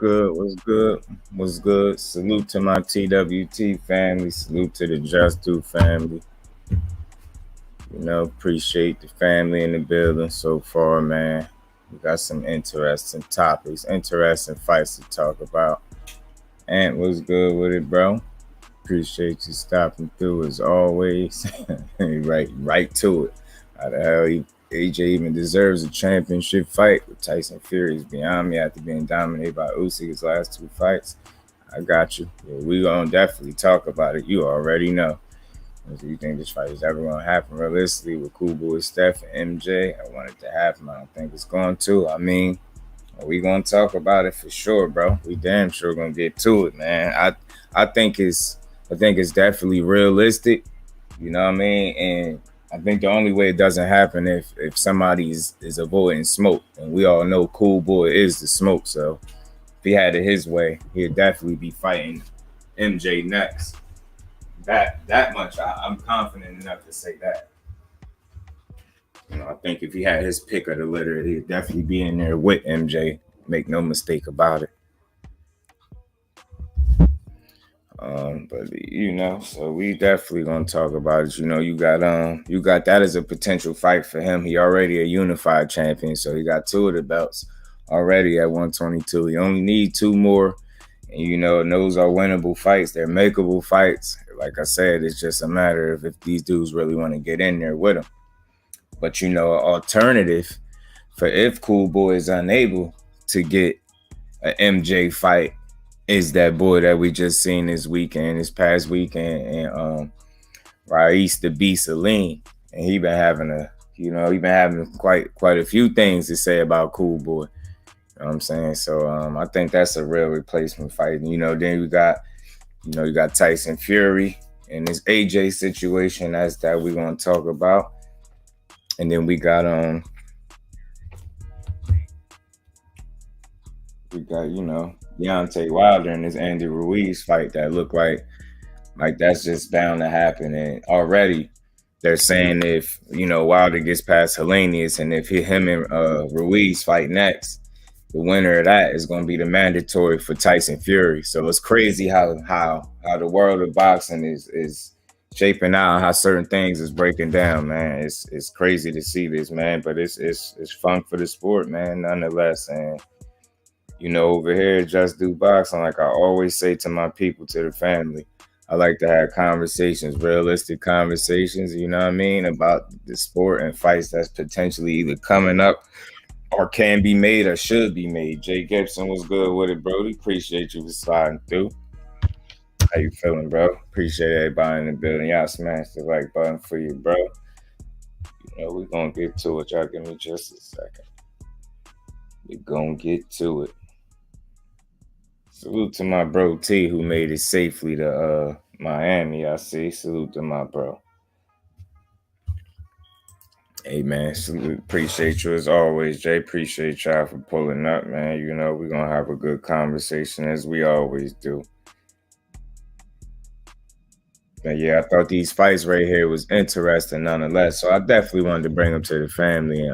good? What's good? What's good? Salute to my TWT family. Salute to the Just Do family. Appreciate the family in the building so far, man. We got some interesting topics, interesting fights to talk about. Ant, what's good with it, bro? Appreciate you stopping through as always. right to it. How the hell AJ even deserves a championship fight with Tyson Fury is beyond me after being dominated by Usyk his last two fights. I got you. Yeah, we gonna definitely talk about it. You already know. Do you think this fight is ever gonna happen realistically with ScaredBoySteph and MJ? I want it to happen. I don't think it's going to. I mean, we gonna talk about it for sure, bro. We damn sure gonna get to it, man. I think it's definitely realistic. You know what I mean? And I think the only way it doesn't happen if somebody is avoiding smoke. And we all know Cool Boy is the smoke. So if he had it his way, he'd definitely be fighting MJ next. That much I'm confident enough to say that. I think if he had his pick of the litter, he'd definitely be in there with MJ. Make no mistake about it. But so we definitely gonna talk about it. You got that as a potential fight for him. He already a unified champion, so he got two of the belts already at 122. He only need two more, and those are winnable fights. They're makeable fights. Like I said, it's just a matter of if these dudes really want to get in there with him. But an alternative for if Cool Boy is unable to get an MJ fight is that boy that we just seen this past weekend, and Ra'eese the Beast Aleem, and he been having quite a few things to say about Cool Boy. You know what I'm saying? So I think that's a real replacement fight. And, then you got Tyson Fury and this AJ situation that we're gonna talk about, and then we got DEONTAY Wilder and this ANDY RUIZ fight that look like that's just bound to happen. And already they're saying if Wilder gets past Helenius and if him and Ruiz fight next, the winner of that is going to be the mandatory for Tyson Fury. So it's crazy how the world of boxing is shaping out, how certain things is breaking down, man. It's crazy to see this, man, but it's fun for the sport, man, nonetheless. And over here at JusDueBoxing, like I always say to my people, to the family, I like to have conversations, realistic conversations, you know what I mean, about the sport and fights that's potentially either coming up or can be made or should be made. Jay Gibson was good with it, Brody. Appreciate you for sliding through. How you feeling, bro? Appreciate everybody in the building. Y'all smash the like button for you, bro. We're going to get to it. Y'all give me just a second. We're going to get to it. Salute to my bro T, who made it safely to Miami. I see. Salute to my bro. Hey, man. Salute. Appreciate you as always, Jay. Appreciate y'all for pulling up, man. We're going to have a good conversation as we always do. But yeah, I thought these fights right here was interesting nonetheless. So I definitely wanted to bring them to the family.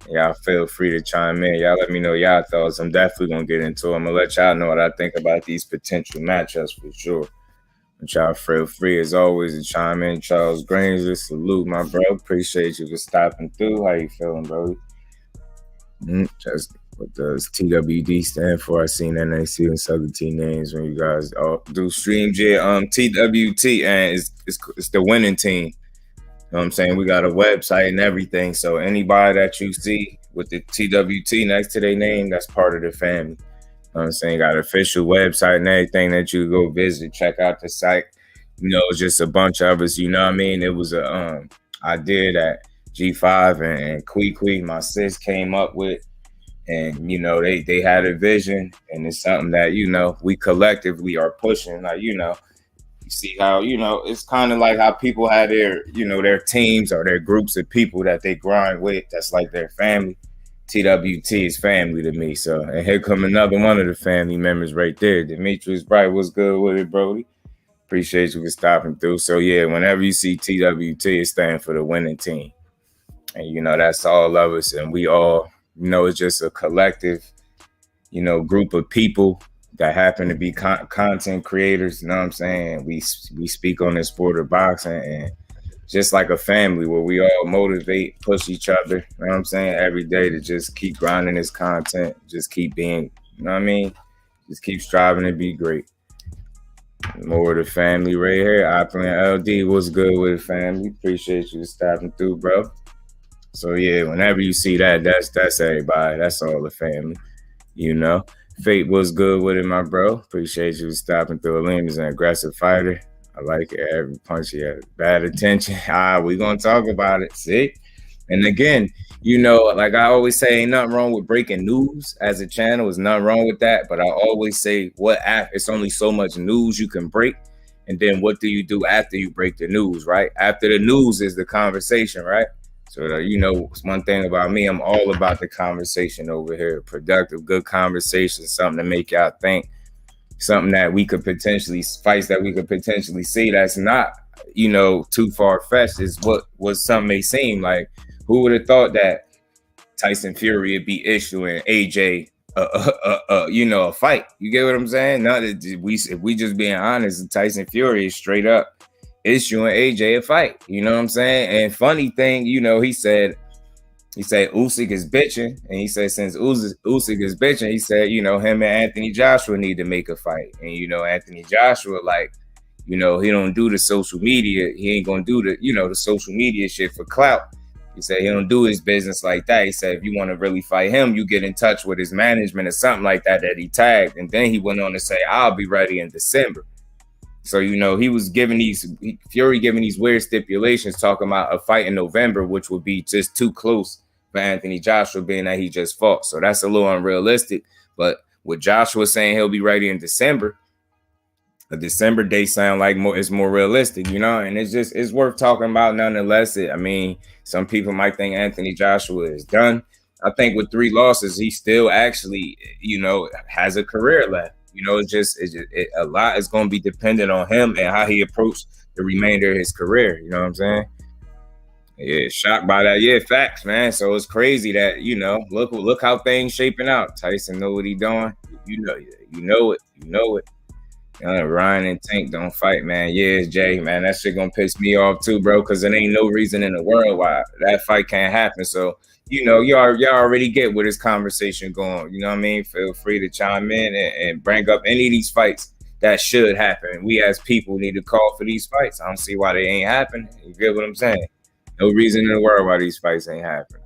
Y'all feel free to chime in. Y'all let me know y'all thoughts. I'm definitely going to get into them. I'm going to let y'all know what I think about these potential matchups for sure. But y'all feel free, as always, to chime in. Charles Granger, salute, my bro. Appreciate you for stopping through. How you feeling, bro? Just what does TWD stand for? I seen NAC and Southern T names when you guys all do streams. Yeah, TWT, and it's the winning team. You know what I'm saying? We got a website and everything. So anybody that you see with the TWT next to their name, that's part of the family. You know what I'm saying? Got an official website and everything that you go visit, check out the site. Just a bunch of us, you know what I mean? It was a idea that G5 and Kwee, my sis, came up with. And, they had a vision, and it's something that, we collectively are pushing. Like, you see how, it's kind of like how people have their teams or their groups of people that they grind with. That's like their family. TWT is family to me. So, and here come another one of the family members right there. Demetrius Bright, what's good with it, Brody? Appreciate you for stopping through. So, yeah, whenever you see TWT, it stands for the winning team. And, that's all of us. And we all, it's just a collective group of people that happen to be content creators. You know what I'm saying? We speak on this sport of boxing, and just like a family where we all motivate, push each other. You know what I'm saying? Every day to just keep grinding this content, just keep being, you know what I mean? Just keep striving to be great. More of the family right here. I playing LD. What's good with the family? Appreciate you stopping through, bro. So yeah, whenever you see that, that's everybody. That's all the family. Fate was good with it, my bro. Appreciate you stopping through. Aleem is an aggressive fighter. I like it. Every punch he had bad attention. We gonna talk about it. See? And again, like I always say, ain't nothing wrong with breaking news as a channel. There's nothing wrong with that. But I always say, it's only so much news you can break. And then what do you do after you break the news, right? After the news is the conversation, right? So, one thing about me, I'm all about the conversation over here. Productive, good conversation, something to make y'all think, something that we could potentially, fights that we could potentially see that's not, too far-fetched is what some may seem like. Who would have thought that Tyson Fury would be issuing AJ a fight? You get what I'm saying? Not that if we just being honest, Tyson Fury is straight up issuing AJ a fight. You know what I'm saying? And funny thing, he said Usyk is bitching, and he said since Usyk is bitching, he said him and Anthony Joshua need to make a fight. And Anthony Joshua, like, he don't do the social media. He ain't gonna do the social media shit for clout. He said he don't do his business like that. He said if you want to really fight him, you get in touch with his management or something like that he tagged. And then he went on to say, I'll be ready in December. So, he was Fury giving these weird stipulations, talking about a fight in November, which would be just too close for Anthony Joshua, being that he just fought. So that's a little unrealistic. But with Joshua saying he'll be ready in December, a December date sound like it's more realistic, and it's worth talking about nonetheless. Some people might think Anthony Joshua is done. I think with 3 losses, he still actually, has a career left. A lot is going to be dependent on him and how he approached the remainder of his career. You know what I'm saying? Yeah, shocked by that. Yeah, facts, man. So it's crazy that, look how things shaping out. Tyson know what he doing. You know it. Ryan and Tank don't fight, man. Yeah, Jay, man, that shit gonna piss me off too, bro, because there ain't no reason in the world why that fight can't happen. So, y'all already get where this conversation going. You know what I mean? Feel free to chime in and bring up any of these fights that should happen. We as people need to call for these fights. I don't see why they ain't happening. You get what I'm saying? No reason in the world why these fights ain't happening.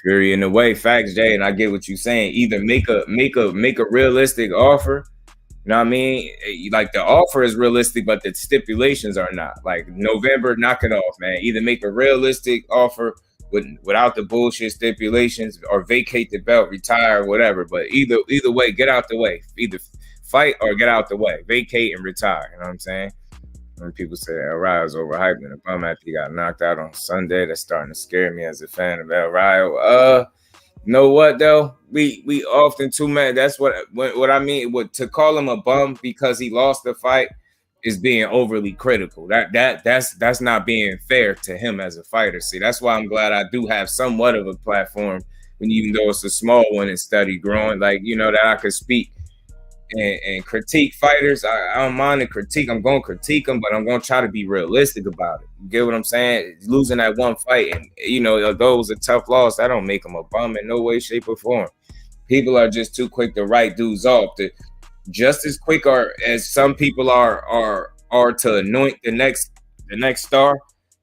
Fury in the way, facts, Jay, and I get what you're saying. Either make a realistic offer. You know what I mean? Like the offer is realistic, but the stipulations are not. Like November, knock it off, man. Either make a realistic offer without the bullshit stipulations, or vacate the belt, retire, whatever. But either way, get out the way. Either fight or get out the way. Vacate and retire. You know what I'm saying? When people say El Rayo is overhyped and a bum after he got knocked out on Sunday, that's starting to scare me as a fan of El Rayo. Know what though? We often too mad. That's what I mean. To call him a bum because he lost the fight is being overly critical. That's not being fair to him as a fighter. See, that's why I'm glad I do have somewhat of a platform, even though it's a small one and steady growing. Like, that I could speak and critique fighters. I don't mind to critique. I'm going to critique them, but I'm going to try to be realistic about it. You get what I'm saying? Losing that one fight, and although it was a tough loss, that don't make him a bum in no way, shape, or form. People are just too quick to write dudes off. Just as quick as some people are to anoint the next star.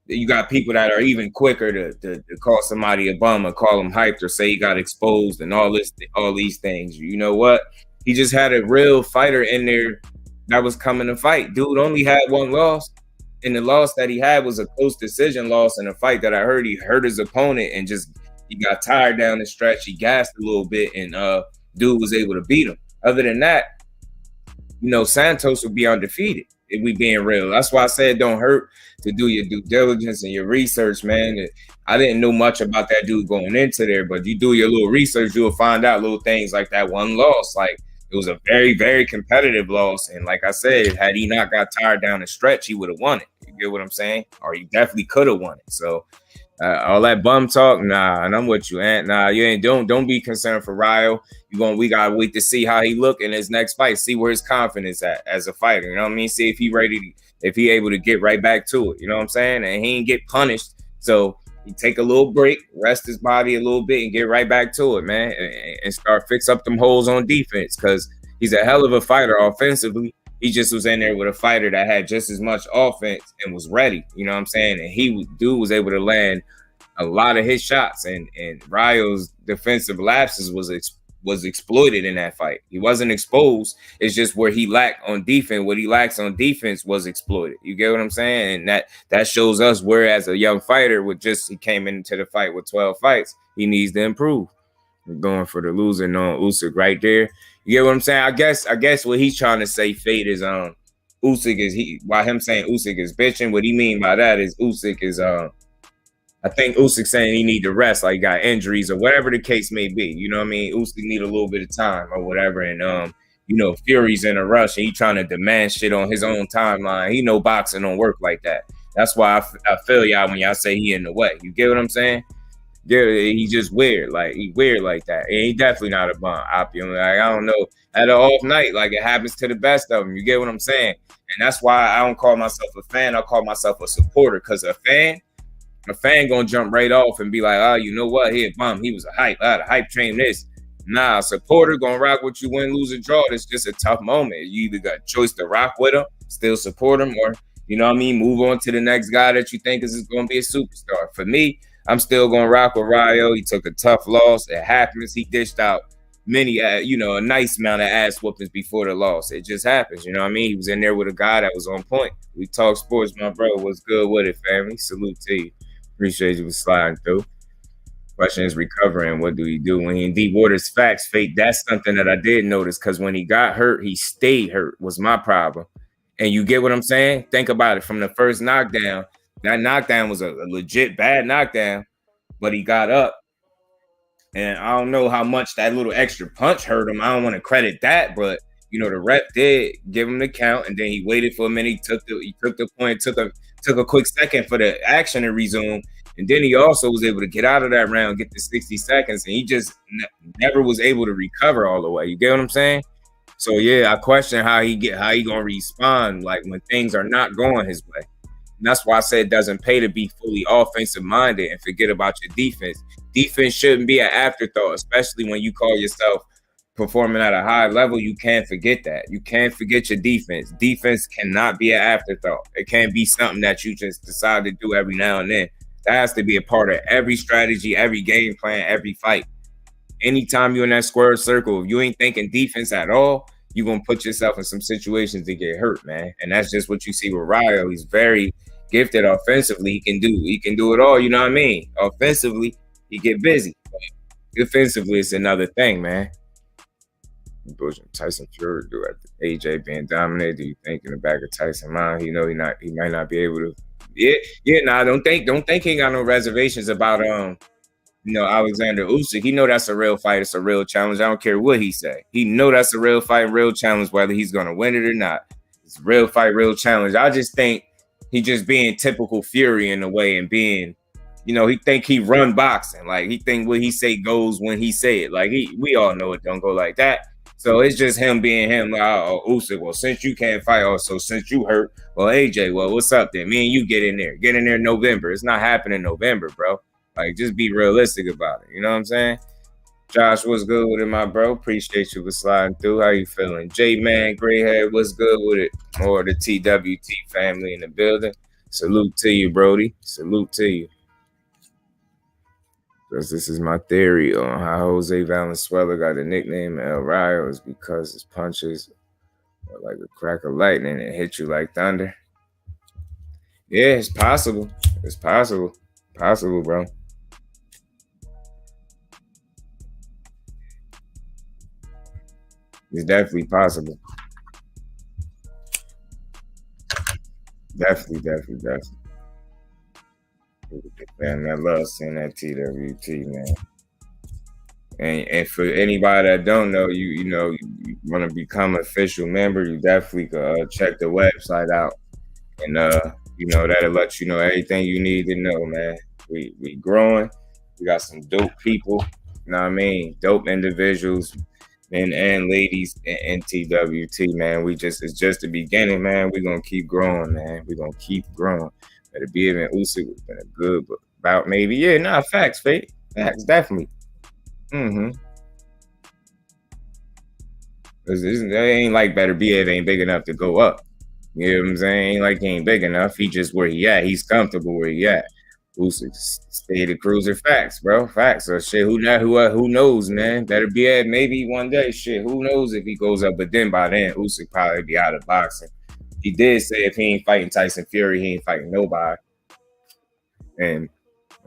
You got people that are even quicker to call somebody a bum or call them hyped or say he got exposed and all these things. You know what? He just had a real fighter in there that was coming to fight. Dude only had one loss, and the loss that he had was a close decision loss in a fight that I heard he hurt his opponent and he got tired down the stretch. He gassed a little bit, and dude was able to beat him. Other than that, Santos would be undefeated if we being real. That's why I said don't hurt to do your due diligence and your research, man. I didn't know much about that dude going into there, but you do your little research, you'll find out little things like that one loss. Like, it was a very, very competitive loss. And like I said, had he not got tired down the stretch, he would have won it. You get what I'm saying? Or he definitely could have won it. So All that bum talk, nah, and I'm with you, Ant. Nah, you ain't don't be concerned for Ryo. We gotta wait to see how he look in his next fight, see where his confidence at as a fighter. You know what I mean? See if he ready, if he able to get right back to it. You know what I'm saying? And he ain't get punished, so he take a little break, rest his body a little bit, and get right back to it, man, and start fix up them holes on defense because he's a hell of a fighter offensively. He just was in there with a fighter that had just as much offense and was ready. You know what I'm saying? And dude was able to land a lot of his shots, and Ryo's defensive lapses was exploited in that fight. He wasn't exposed. It's just where he lacked on defense. What he lacks on defense was exploited. You get what I'm saying? And that shows us where, as a young fighter, he came into the fight with 12 fights, he needs to improve. We're going for the loser, no Usyk right there. You get what I'm saying? I guess what he's trying to say, Fate, is Usyk is while him saying Usyk is bitching, what he mean by that is Usyk is I think Usyk saying he need to rest, like he got injuries or whatever the case may be. You know what I mean? Usyk need a little bit of time or whatever. And Fury's in a rush and he trying to demand shit on his own timeline. He know boxing don't work like that. That's why I feel y'all when y'all say he in the way. You get what I'm saying? Yeah, he just weird. Like he weird like that. And he definitely not a bum. Like, I don't know. At an off night, like it happens to the best of them. You get what I'm saying? And that's why I don't call myself a fan. I call myself a supporter, because a fan gonna jump right off and be like, oh, you know what? He a bum. He was a hype. The hype train this. Nah, a supporter gonna rock with you, win, lose, or draw. It's just a tough moment. You either got a choice to rock with him, still support him, or move on to the next guy that you think is gonna be a superstar. For me, I'm still gonna rock with Ryo. He took a tough loss. It happens. He dished out many, a nice amount of ass whoopings before the loss. It just happens. You know what I mean? He was in there with a guy that was on point. We talk sports, my bro. What's good with it, family? Salute to you. Appreciate you for sliding through. Question is recovering. What do he do when he indeed waters facts? Fate. That's something that I did notice, because when he got hurt, he stayed hurt was my problem. And you get what I'm saying? Think about it. From the first knockdown, that knockdown was a legit bad knockdown, but he got up. And I don't know how much that little extra punch hurt him. I don't want to credit that, but the rep did give him the count, and then he waited for a minute. He took the point, took a quick second for the action to resume, and then he also was able to get out of that round, get the 60 seconds, and he just never was able to recover all the way. You get what I'm saying? So yeah, I question how he gonna respond like when things are not going his way. And that's why I said it doesn't pay to be fully offensive minded and forget about your defense. Defense shouldn't be an afterthought, especially when you call yourself performing at a high level. You can't forget that. You can't forget your defense. Defense cannot be an afterthought. It can't be something that you just decide to do every now and then. That has to be a part of every strategy, every game plan, every fight. Anytime you're in that square circle, if you ain't thinking defense at all, you're going to put yourself in some situations to get hurt, man. And that's just what you see with Ryo. He's very gifted offensively. He can do it all, you know what I mean? Offensively, he get busy. Defensively, it's another thing, man. Tyson Fury do at AJ being dominated. Do you think in the back of Tyson mind, he might not be able to? Don't think he got no reservations about Alexander Usyk. He know that's a real fight. It's a real challenge. I don't care what he say. He know that's a real fight, real challenge, whether he's gonna win it or not. It's a real fight, real challenge. I just think he just being typical Fury in a way, and being, he think he run boxing. Like he think what he say goes when he say it. Like we all know it don't go like that. So it's just him being him. Like, oh, Usyk, well, since you can't fight, also since you hurt, well, AJ, well, what's up then? Me and you get in there in November. It's not happening in November, bro. Like, just be realistic about it. You know what I'm saying? Josh, what's good with it, my bro? Appreciate you for sliding through. How you feeling? J-Man, Greyhead, what's good with it? Or the TWT family in the building. Salute to you, Brody. Salute to you. Because this is my theory on how Jose Valenzuela got the nickname El Rayo, is because his punches are like a crack of lightning and hit you like thunder. Yeah, it's possible. It's possible. Possible, bro. It's definitely possible. Definitely. Man, I love seeing that TWT, man. And for anybody that don't know, you want to become an official member, you definitely could check the website out, and that'll let you know everything you need to know, man. We growing. We got some dope people. You know what I mean? Dope individuals, men and ladies in TWT, man. It's just the beginning, man. We gonna keep growing, man. We gonna keep growing. Better be even Usyk was been a good about maybe. Yeah, nah, facts, fake. Facts, definitely. Mm-hmm. It ain't like better be it ain't big enough to go up. You know what I'm saying? Ain't like he ain't big enough. He just where he at. He's comfortable where he at. Usyk stay the cruiser. Facts, bro. Facts. So shit, who knows, man? Better be at maybe one day. Shit, who knows if he goes up? But then by then, Usyk probably be out of boxing. He did say if he ain't fighting Tyson Fury, he ain't fighting nobody. And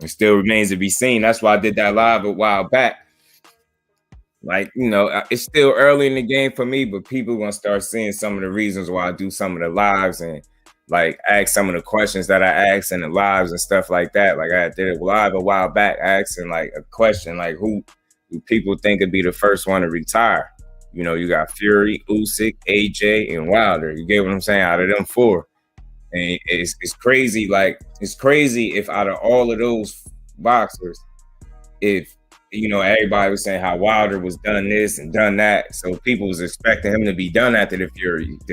it still remains to be seen. That's why I did that live a while back. Like, you know, it's still early in the game for me, but people gonna start seeing some of the reasons why I do some of the lives and like ask some of the questions that I ask in the lives and stuff like that. Like I did a live a while back asking like a question like who do people think would be the first one to retire? You know, you got Fury, Usyk, AJ, and Wilder. You get what I'm saying? Out of them four. And it's crazy. Like, it's crazy if out of all of those boxers, if, you know, everybody was saying how Wilder was done this and done that. So people was expecting him to be done after the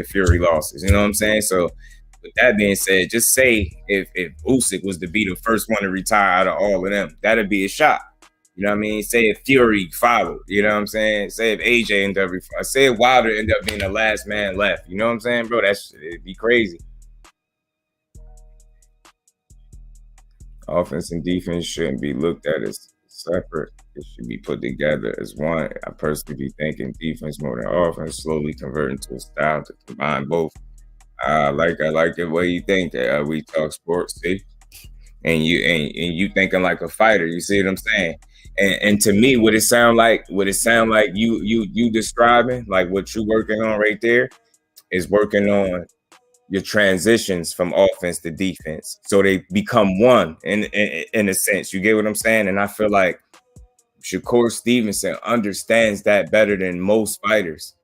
Fury losses. You know what I'm saying? So with that being said, just say if Usyk was to be the first one to retire out of all of them, that'd be a shock. You know what I mean? Say if Fury followed, you know what I'm saying? Say if AJ ended up, say if Wilder ended up being the last man left. You know what I'm saying, bro? It'd be crazy. Offense and defense shouldn't be looked at as separate. It should be put together as one. I personally be thinking defense more than offense, slowly converting to a style to combine both. I like the way you think that we talk sports, see? And you thinking like a fighter. You see what I'm saying? And to me, would it sound like you describing like what you working on right there is working on your transitions from offense to defense, so they become one in a sense. You get what I'm saying? And I feel like Shakur Stevenson understands that better than most fighters.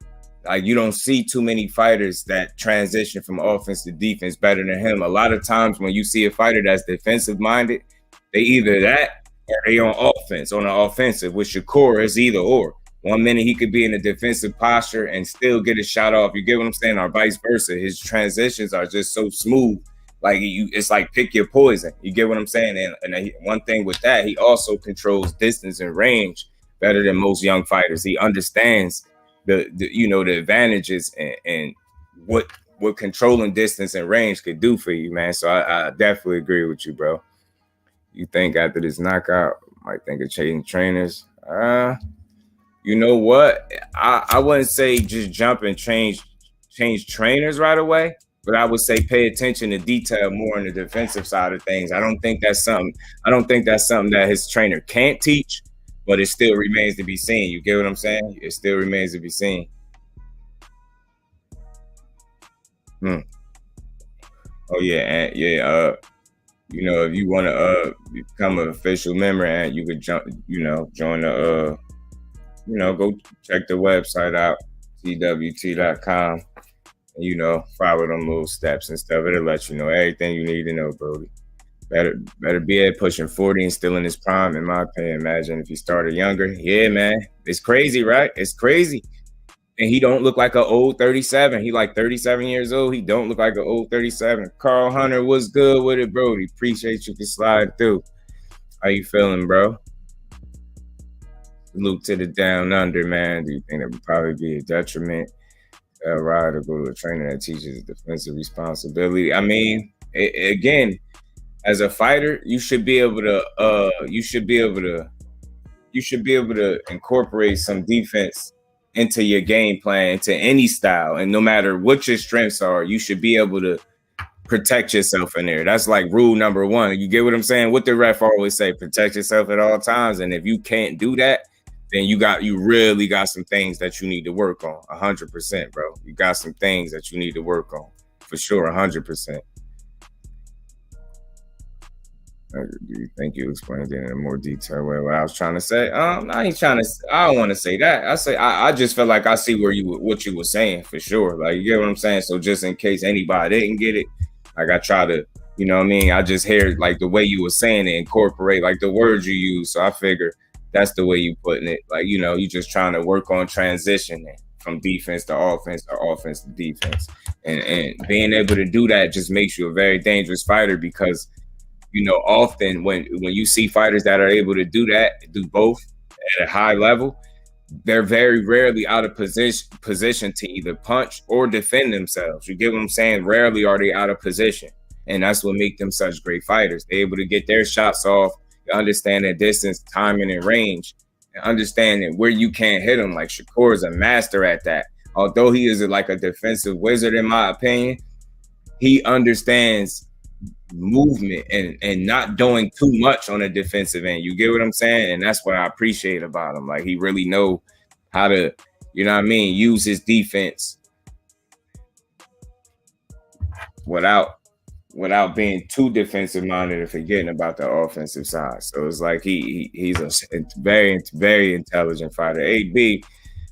Like you don't see too many fighters that transition from offense to defense better than him. A lot of times when you see a fighter that's defensive minded, they either that or they on offense, on the offensive. With Shakur, it's either or. 1 minute he could be in a defensive posture and still get a shot off. You get what I'm saying? Or vice versa. His transitions are just so smooth. Like it's like pick your poison. You get what I'm saying? And one thing with that, he also controls distance and range better than most young fighters. He understands the advantages and what controlling distance and range could do for you, man. So I definitely agree with you, bro. You think after this knockout, might think of changing trainers? You know what? I wouldn't say just jump and change trainers right away, but I would say pay attention to detail more on the defensive side of things. I don't think that's something that his trainer can't teach, but it still remains to be seen. You get what I'm saying? It still remains to be seen. Oh yeah, and yeah. You know, if you want to become an official member, and you could join the go check the website out, twt.com, and follow them little steps and stuff. It'll let you know everything you need to know, Brody. Better be at pushing 40 and still in his prime, in my opinion. Imagine if he started younger. Yeah, man. It's crazy, right? It's crazy. And he don't look like an old 37. He like 37 years old. He don't look like an old 37. Carl Hunter, what's good with it, Brody? Appreciate you for sliding through. How you feeling, bro? Salute to the down under, man. Do you think that would probably be a detriment? Ride or go to a trainer that teaches defensive responsibility? I mean, again, as a fighter, you should be able to incorporate some defense into your game plan, into any style. And no matter what your strengths are, you should be able to protect yourself in there. That's like rule number one. You get what I'm saying? What the ref always say, protect yourself at all times. And if you can't do that, then you really got some things that you need to work on. 100%, bro. You got some things that you need to work on. For sure, 100%. Do you think you explained it in a more detailed way what I was trying to say? I don't want to say that. I just felt like I see what you were saying for sure. Like, you get what I'm saying? So just in case anybody didn't get it, like I try to You know what I mean? I just hear like the way you were saying it, incorporate like the words you use. So I figure that's the way you putting it. Like, you know, you just trying to work on transitioning from defense to offense or offense to defense. And being able to do that just makes you a very dangerous fighter because, you know, often when you see fighters that are able to do that, do both at a high level, they're very rarely out of position to either punch or defend themselves. You get what I'm saying? Rarely are they out of position. And that's what makes them such great fighters. They're able to get their shots off, understand their distance, timing, and range, and understanding where you can't hit them. Like Shakur is a master at that. Although he is like a defensive wizard, in my opinion, he understands movement and not doing too much on a defensive end. You get what I'm saying? And that's what I appreciate about him. Like he really know how to, you know what I mean, use his defense without being too defensive minded and forgetting about the offensive side. So it's like he's a very, very intelligent fighter. AB,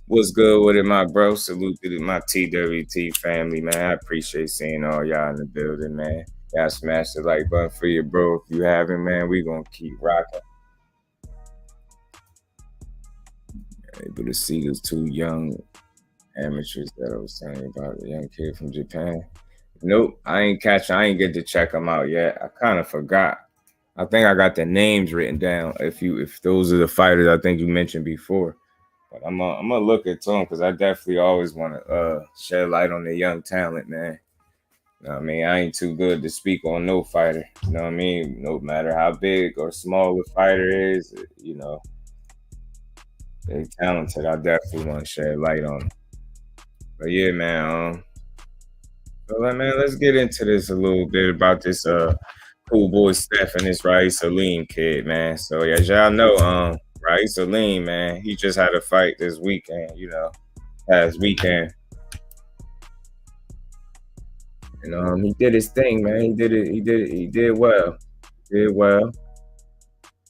what's good with it, my bro? Salute to my TWT family, man. I appreciate seeing all y'all in the building, man. Y'all smash the like button for your bro. If you haven't, man, we gonna keep rocking. Able to see those two young amateurs that I was telling you about, the young kid from Japan. Nope, I ain't get to check them out yet. I kind of forgot. I think I got the names written down. If those are the fighters I think you mentioned before, but I'm gonna look at them because I definitely always want to shed light on the young talent, man. You know what I mean? I ain't too good to speak on no fighter. You know what I mean? No matter how big or small the fighter is, you know, they're talented. I definitely want to shed light on them. But yeah, man. So, man, let's get into this a little bit about this cool boy Steph and this Ra'eese Aleem kid, man. So yeah, as y'all know, Ra'eese Aleem, man, he just had a fight this weekend, you know, past weekend. And he did his thing, man. He did well. Did well.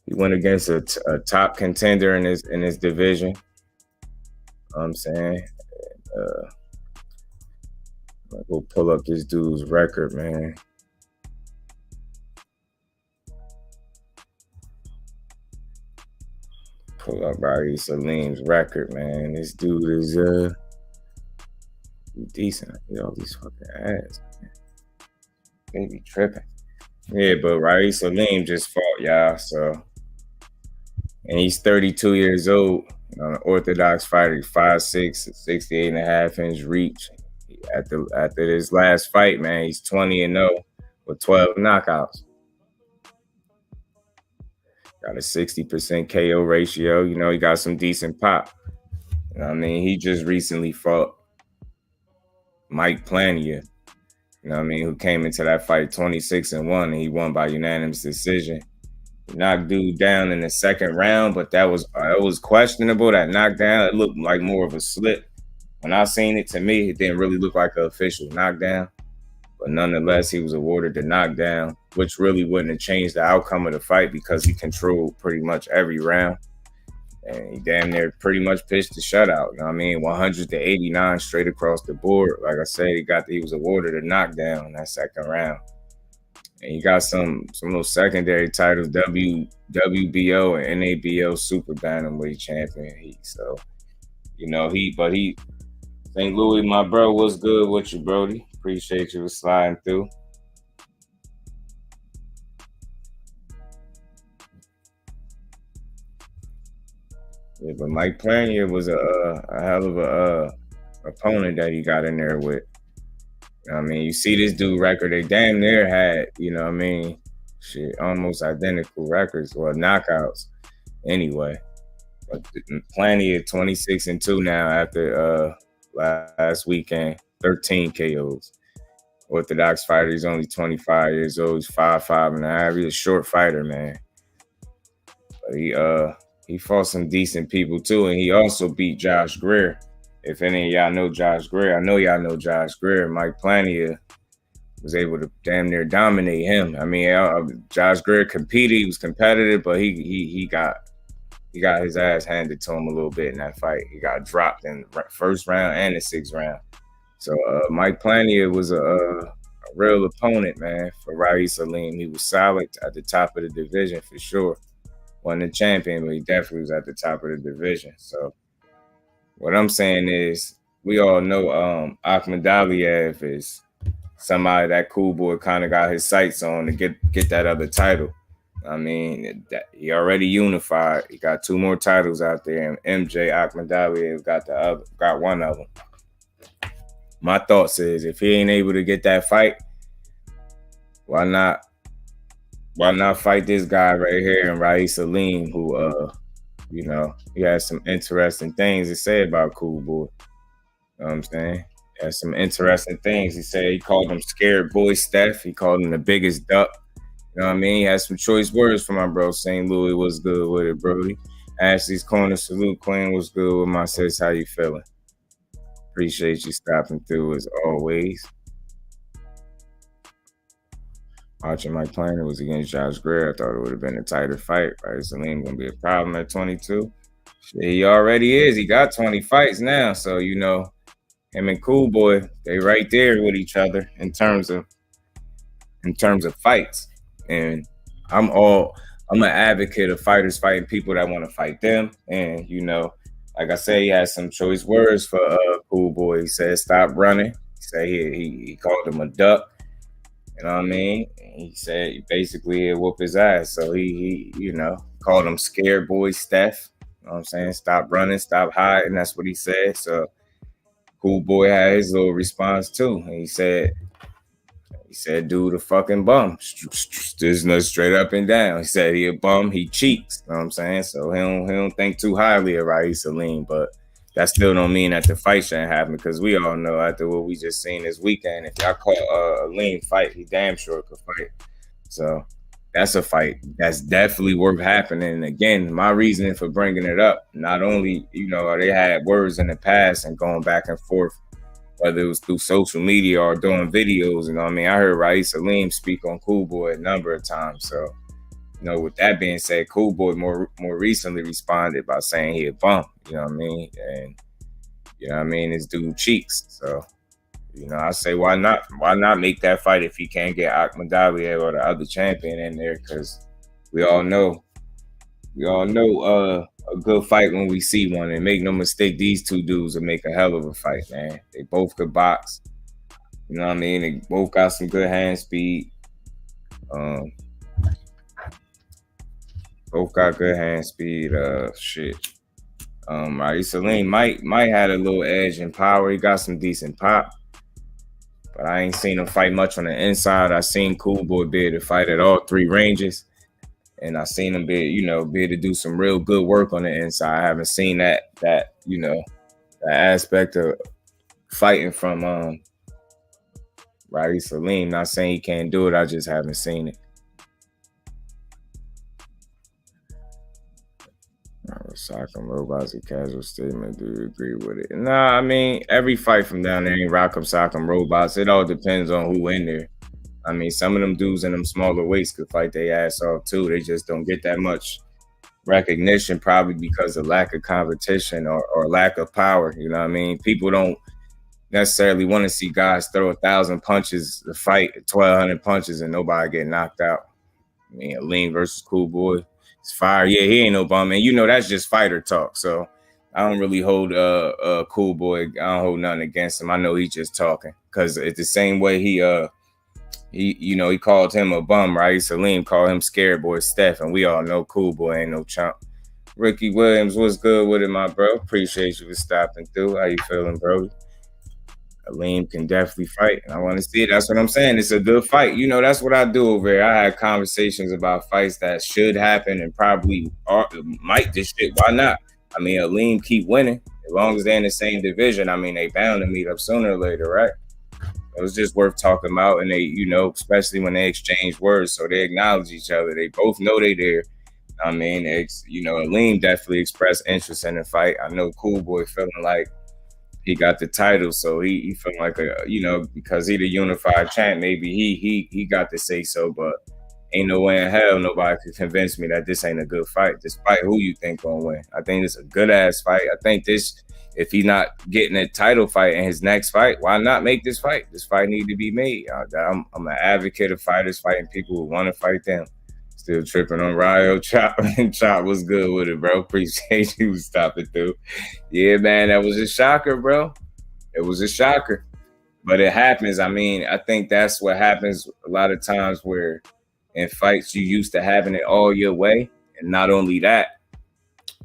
He went against a top contender in his division. You know what I'm saying? Go pull up this dude's record, man. Pull up Ra'eese Aleem's record, man. This dude is decent. You know, these fucking ads, man. They be tripping. Yeah, but Ra'eese Aleem just fought, y'all. So, and he's 32 years old. An orthodox fighter, 5'6", 68.5-inch reach. After his last fight, man, he's 20-0 with 12 knockouts. Got a 60% KO ratio. You know, he got some decent pop. You know what I mean? He just recently fought Mike Planier. You know what I mean? Who came into that fight 26-1, and he won by unanimous decision. He knocked dude down in the second round, but it was questionable. That knockdown, it looked like more of a slip. When I seen it, to me, it didn't really look like an official knockdown. But nonetheless, he was awarded the knockdown, which really wouldn't have changed the outcome of the fight because he controlled pretty much every round. And he damn near pretty much pitched the shutout. You know what I mean? 100-89 straight across the board. Like I said, he was awarded a knockdown in that second round. And he got some little secondary titles, WBO and NABO Super Bantamweight Champion heat. So, you know, St. Louis, my bro, what's good with you, Brody? Appreciate you for sliding through. Yeah, but Mike Planier was a hell of a opponent that he got in there with. You know what I mean? You see this dude record, they damn near had, you know what I mean, shit, almost identical records, or knockouts anyway. But Planier 26-2 now after last weekend, 13 KOs. Orthodox fighter, he's only 25 years old. He's 5'5.5". He's a short fighter, man. But he fought some decent people too, and he also beat Josh Greer. If any of y'all know Josh Greer, I know y'all know Josh Greer. Mike Planier was able to damn near dominate him. I mean, Josh Greer competed. He was competitive, but he got his ass handed to him a little bit in that fight. He got dropped in the first round and the sixth round. So Mike Planier was a real opponent, man, for Ra'eese Aleem. He was solid at the top of the division for sure. Wasn't a champion, but he definitely was at the top of the division. So what I'm saying is, we all know Akhmadaliev is somebody that Cool Boy kind of got his sights on to get that other title. I mean, he already unified. He got 2 more titles out there, and MJ Akhmadaliev got one of them. My thoughts is, if he ain't able to get that fight, why not fight this guy right here in Ra'eese Aleem, who he has some interesting things to say about Cool Boy. You know what I'm saying? He has some interesting things. He said he called him ScaredBoySteph. He called him the biggest duck. You know what I mean? He has some choice words for my bro. St. Louis was good with it, Brody. Ashley's Corner, salute Queen, was good with my sis. How you feeling? Appreciate you stopping through as always. Watching my plan, it was against Josh Greer. I thought it would have been a tighter fight. Ra'eese Aleem gonna be a problem at 22. Shit, he already is. He got 20 fights now, so him and Cool Boy, they right there with each other in terms of fights. And I'm an advocate of fighters fighting people that want to fight them. And like I said, he has some choice words for Cool Boy. He said, "Stop running." He said he called him a duck. You know what I mean? He said basically he'll whoop his ass. So he called him ScaredBoySteph. You know what I'm saying? Stop running, stop hiding. That's what he said. So Cool Boy had his little response too. And he said, dude, a fucking bum. Just straight up and down. He said he a bum, he cheats. You know what I'm saying? So he don't think too highly of Ra'eese Aleem, but that still don't mean that the fight shouldn't happen, because we all know after what we just seen this weekend, if y'all call Aleem fight, he damn sure could fight. So that's a fight that's definitely worth happening. And again, my reasoning for bringing it up, not only, they had words in the past and going back and forth, whether it was through social media or doing videos. You know what I mean? I heard Ra'eese Aleem speak on Cool Boy a number of times. So, with that being said, Cool Boy more recently responded by saying he a bum. You know what I mean? And this dude cheats. So, I say, why not? Why not make that fight if he can't get Akhmadaliev or the other champion in there? Because we all know a good fight when we see one. And make no mistake, these two dudes will make a hell of a fight, man. They both could box. You know what I mean? They both got some good hand speed. Both got good hand speed. Ra'eese Aleem might had a little edge in power. He got some decent pop, but I ain't seen him fight much on the inside. I seen Cool Boy be able to fight at all 3 ranges, and I seen him be able to do some real good work on the inside. I haven't seen that aspect of fighting from Ra'eese Aleem. Not saying he can't do it. I just haven't seen it. Sock'em Robots, a casual statement. Do you agree with it? Nah, I mean, every fight from down there ain't Rock'em Sock'em Robots. It all depends on who in there. I mean, some of them dudes in them smaller weights could fight their ass off too. They just don't get that much recognition, probably because of lack of competition or lack of power. You know what I mean? People don't necessarily want to see guys throw 1,000 punches to fight 1,200 punches and nobody get knocked out. I mean, Aleem versus Cool Boy. It's fire. Yeah, he ain't no bum, man. That's just fighter talk. So I don't really hold Cool Boy. I don't hold nothing against him. I know he's just talking, because it's the same way he called him a bum. Ra'eese Aleem called him ScaredBoySteph, and we all know Cool Boy ain't no chump. Ricky Williams, what's good with it, my bro? Appreciate you for stopping through. How you feeling, bro? Aleem can definitely fight, and I want to see it. That's what I'm saying. It's a good fight. That's what I do over here. I had conversations about fights that should happen and probably might just shit. Why not? I mean, Aleem keep winning. As long as they're in the same division, I mean, they bound to meet up sooner or later, right? It was just worth talking about, and they, especially when they exchange words, so they acknowledge each other. They both know they there. I mean, Aleem definitely expressed interest in the fight. I know Cool Boy feeling like he got the title, so he felt like because he the unified champ, maybe he got to say so, but ain't no way in hell nobody could convince me that this ain't a good fight, despite who you think gonna win. I think it's a good ass fight. I think this if he's not getting a title fight in his next fight, why not make this fight? This fight need to be made. I'm an advocate of fighters fighting people who want to fight them. Still tripping on Ryo. Chop Chop was good with it, bro. Appreciate you stopping through. Yeah, man, that was a shocker, bro. It was a shocker. But it happens. I mean, I think that's what happens a lot of times where in fights you used to having it all your way. And not only that,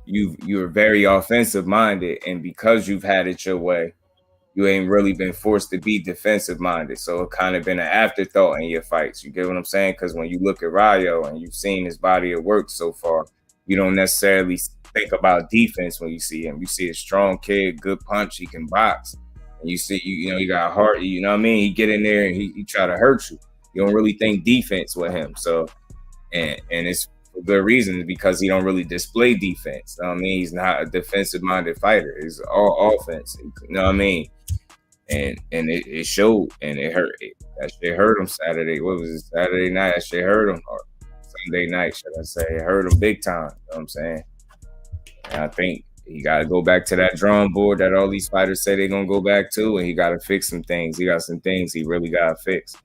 you're very offensive minded. And because you've had it your way, you ain't really been forced to be defensive minded. So it kind of been an afterthought in your fights. You get what I'm saying? Because when you look at Ryo and you've seen his body of work so far, you don't necessarily think about defense when you see him. You see a strong kid, good punch, he can box. And you see, you know, he got heart, you know what I mean? He get in there and he try to hurt you. You don't really think defense with him. So, and it's for good reason, because he don't really display defense. You know what I mean? He's not a defensive-minded fighter. He's all offense. You know what I mean? And it showed, and it hurt. That shit hurt him Saturday. What was it? Saturday night? That shit hurt him. Or Sunday night, should I say. It hurt him big time. You know what I'm saying? And I think he got to go back to that drawing board that all these fighters say they're going to go back to, and he got to fix some things. He got some things he really got to fix.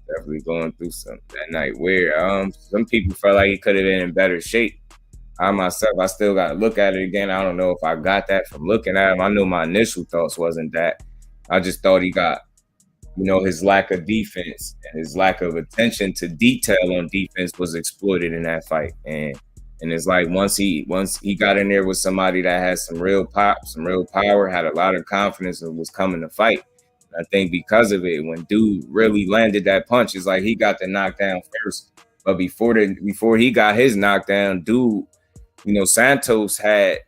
Definitely going through some that night where some people felt like he could have been in better shape. I myself, I still got to look at it again. I don't know if I got that from looking at him. I know my initial thoughts wasn't that. I just thought he got, you know, his lack of defense and his lack of attention to detail on defense was exploited in that fight. And it's like once he got in there with somebody that had some real pop, some real power, had a lot of confidence and was coming to fight. I think because of it, when dude really landed that punch, it's like he got the knockdown first. But before he got his knockdown, dude, you know, Santos had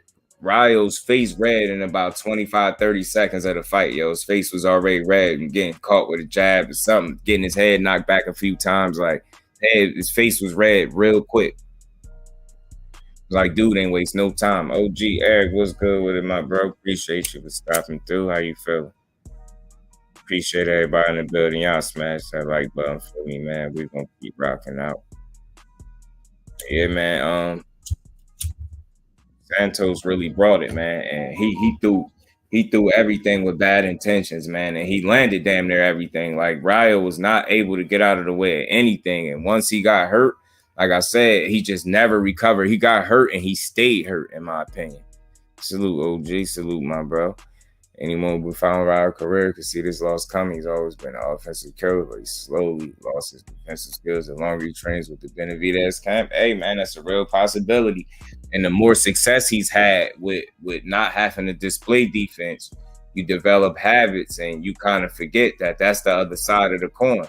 Ryo's face red in about 25, 30 seconds of the fight. Yo, his face was already red and getting caught with a jab or something, getting his head knocked back a few times. Like, hey, his face was red real quick. Like, dude ain't waste no time. OG Eric, what's good with it, my bro? Appreciate you for stopping through. How you feeling? Appreciate everybody in the building. Y'all smash that like button for me, man. We're gonna keep rocking out. Yeah, man. Santos really brought it, man. And he threw everything with bad intentions, man. And he landed damn near everything. Like, Ryo was not able to get out of the way of anything. And once he got hurt, like I said, he just never recovered. He got hurt and he stayed hurt, in my opinion. Salute, OG. Salute, my bro. Anyone who found Ryo's career could see this loss coming. He's always been an offensive killer, but he slowly lost his defensive skills the longer he trains with the Benavidez camp. Hey, man, that's a real possibility. And the more success he's had with not having to display defense, you develop habits and you kind of forget that that's the other side of the coin.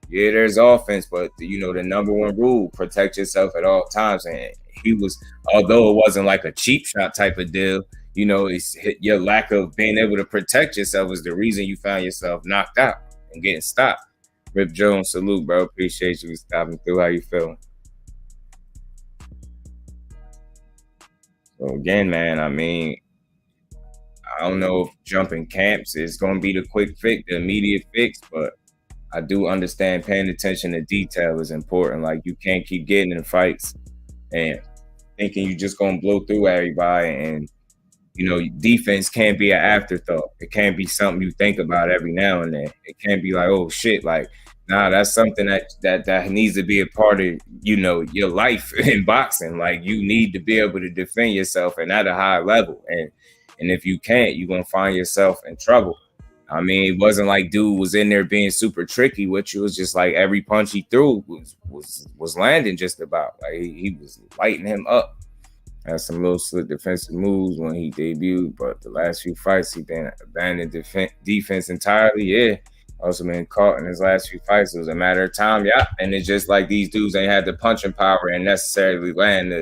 Yeah, there's offense, but, you know, the number one rule, protect yourself at all times. And he was, although it wasn't like a cheap shot type of deal, you know, it's your lack of being able to protect yourself was the reason you found yourself knocked out and getting stopped. Rip Jones, salute, bro. Appreciate you stopping through. How you feeling? So again, man, I mean, I don't know if jumping camps is going to be the quick fix, the immediate fix, but I do understand paying attention to detail is important. Like, you can't keep getting in fights and thinking you're just going to blow through everybody. And, you know, defense can't be an afterthought. It can't be something you think about every now and then. It can't be like, oh, shit, like, nah, that's something that needs to be a part of, you know, your life in boxing. Like, you need to be able to defend yourself and at a high level. And if you can't, you're going to find yourself in trouble. I mean, it wasn't like dude was in there being super tricky with you. It was just like every punch he threw was landing just about. Like, he was lighting him up. Had some little slick defensive moves when he debuted, but the last few fights he been abandoned defense entirely. Yeah, also been caught in his last few fights. It was a matter of time. Yeah, and it's just like these dudes ain't had the punching power and necessarily land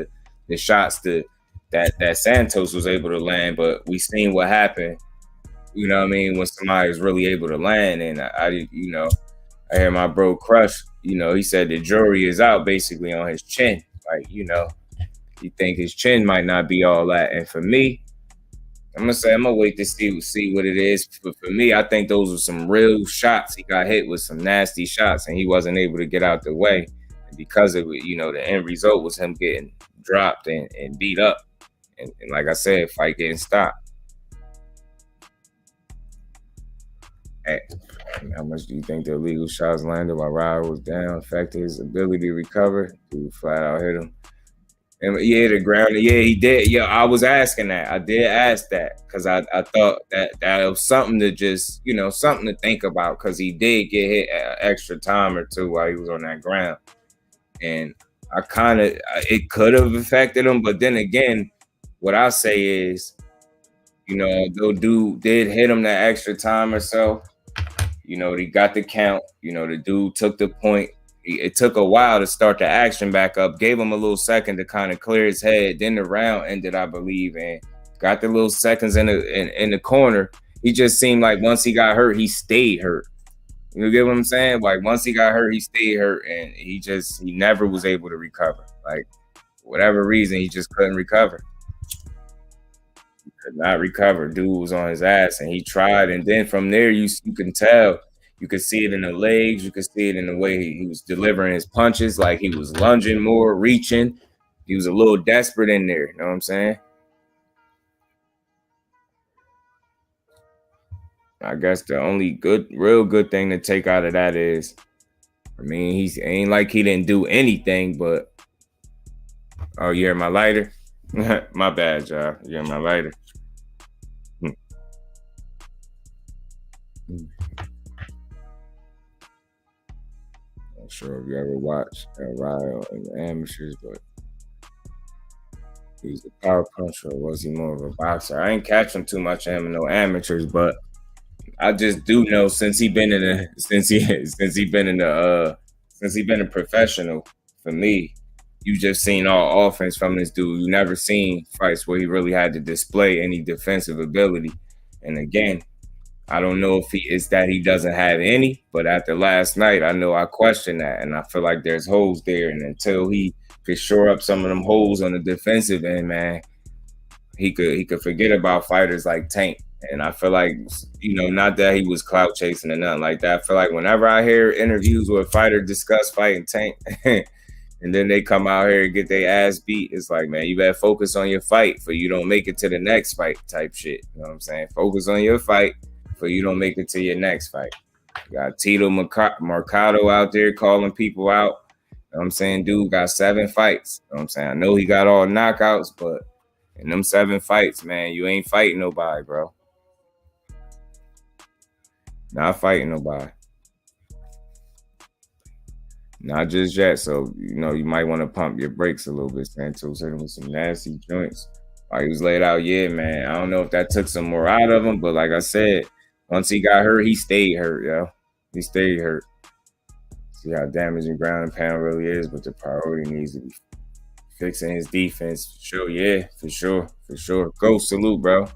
the shots that Santos was able to land. But we seen what happened. You know what I mean? When somebody was really able to land, and I hear my bro Crush. You know, he said the jury is out basically on his chin. Like, you know. You think his chin might not be all that. And for me, I'm gonna wait to see what it is. But for me, I think those were some real shots. He got hit with some nasty shots and he wasn't able to get out the way. And because of it, you know, the end result was him getting dropped and beat up. And like I said, fight getting stopped. Hey, how much do you think the illegal shots landed while Ryder was down affected his ability to recover? Dude flat out hit him. And yeah, the ground. Yeah, he did. Yeah, I was asking that. I did ask that because I thought that was something to just something to think about because he did get hit an extra time or two while he was on that ground, and I kind of it could have affected him, but then again, what I say is, the dude did hit him that extra time or so. He got the count. The dude took the point. It took a while to start the action back up. Gave him a little second to kind of clear his head. Then the round ended, I believe, and got the little seconds in the corner. He just seemed like once he got hurt, he stayed hurt. You get what I'm saying? Like once he got hurt, he stayed hurt, and he never was able to recover. Like whatever reason, he just couldn't recover. Could not recover. Dude was on his ass, and he tried. And then from there, you can tell. You could see it in the legs. You could see it in the way he was delivering his punches. Like he was lunging more, reaching. He was a little desperate in there. You know what I'm saying? I guess the only real good thing to take out of that is, I mean, he ain't like he didn't do anything, but oh, you hear my lighter? My bad, y'all. You hear my lighter? Not sure if you ever watched Ryle in the amateurs, but he's a power puncher, or was he more of a boxer? I ain't catching too much of him in no amateurs, but I just do know since he been a professional, for me, you just seen all offense from this dude. You never seen fights where he really had to display any defensive ability. And again, I don't know if it's that he doesn't have any, but after last night, I know I question that, and I feel like there's holes there. And until he could shore up some of them holes on the defensive end, man, he could forget about fighters like Tank. And I feel like, not that he was clout chasing or nothing like that. I feel like whenever I hear interviews where a fighter discuss fighting Tank, and then they come out here and get their ass beat, it's like, man, you better focus on your fight for you don't make it to the next fight type shit. You know what I'm saying? Focus on your fight for you don't make it to your next fight. You got Tito Mercado out there calling people out. You know what I'm saying? Dude got 7 fights. You know what I'm saying? I know he got all knockouts, but in them 7 fights, man, you ain't fighting nobody, bro. Not fighting nobody. Not just yet. So, you might want to pump your brakes a little bit. Santos hit him with some nasty joints. While he was laid out, yeah, man. I don't know if that took some more out of him, but like I said, once he got hurt, he stayed hurt, yo. He stayed hurt. See how damaging ground and pound really is, but the priority needs to be fixing his defense. For sure, yeah, for sure. Ghost, salute, bro.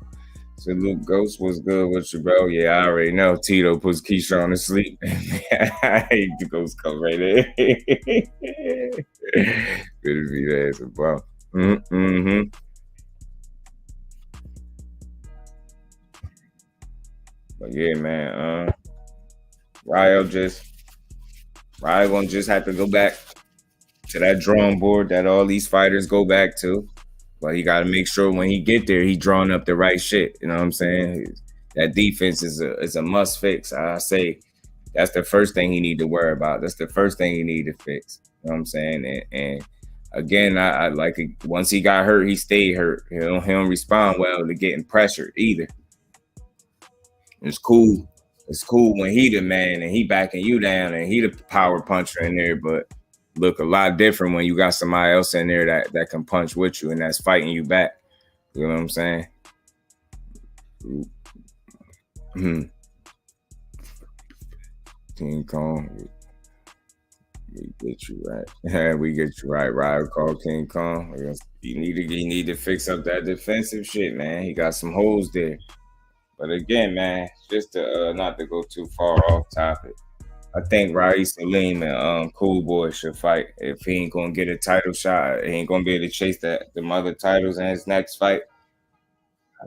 Salute, Ghost. What's good with you, bro? Yeah, I already know. Tito puts Keyshawn to sleep. The Ghost come right in. Good to be there, so, bro. Mm-hmm. But yeah, man. Ryle gonna just have to go back to that drawing board that all these fighters go back to. But he got to make sure when he get there, he drawing up the right shit. You know what I'm saying? That defense is a must fix. I say that's the first thing he need to worry about. That's the first thing he need to fix. You know what I'm saying? And again, I like it. Once he got hurt, he stayed hurt. He don't respond well to getting pressured either. It's cool. It's cool when he the man and he backing you down and he the power puncher in there, but look a lot different when you got somebody else in there that can punch with you and that's fighting you back. You know what I'm saying? King Kong. We get you right. We get you right. Ryan called King Kong. You need to fix up that defensive shit, man. He got some holes there. But again, man, just to not to go too far off topic, I think Ra'eese Aleem and Cool Boy should fight. If he ain't gonna get a title shot, he ain't gonna be able to chase the other titles in his next fight.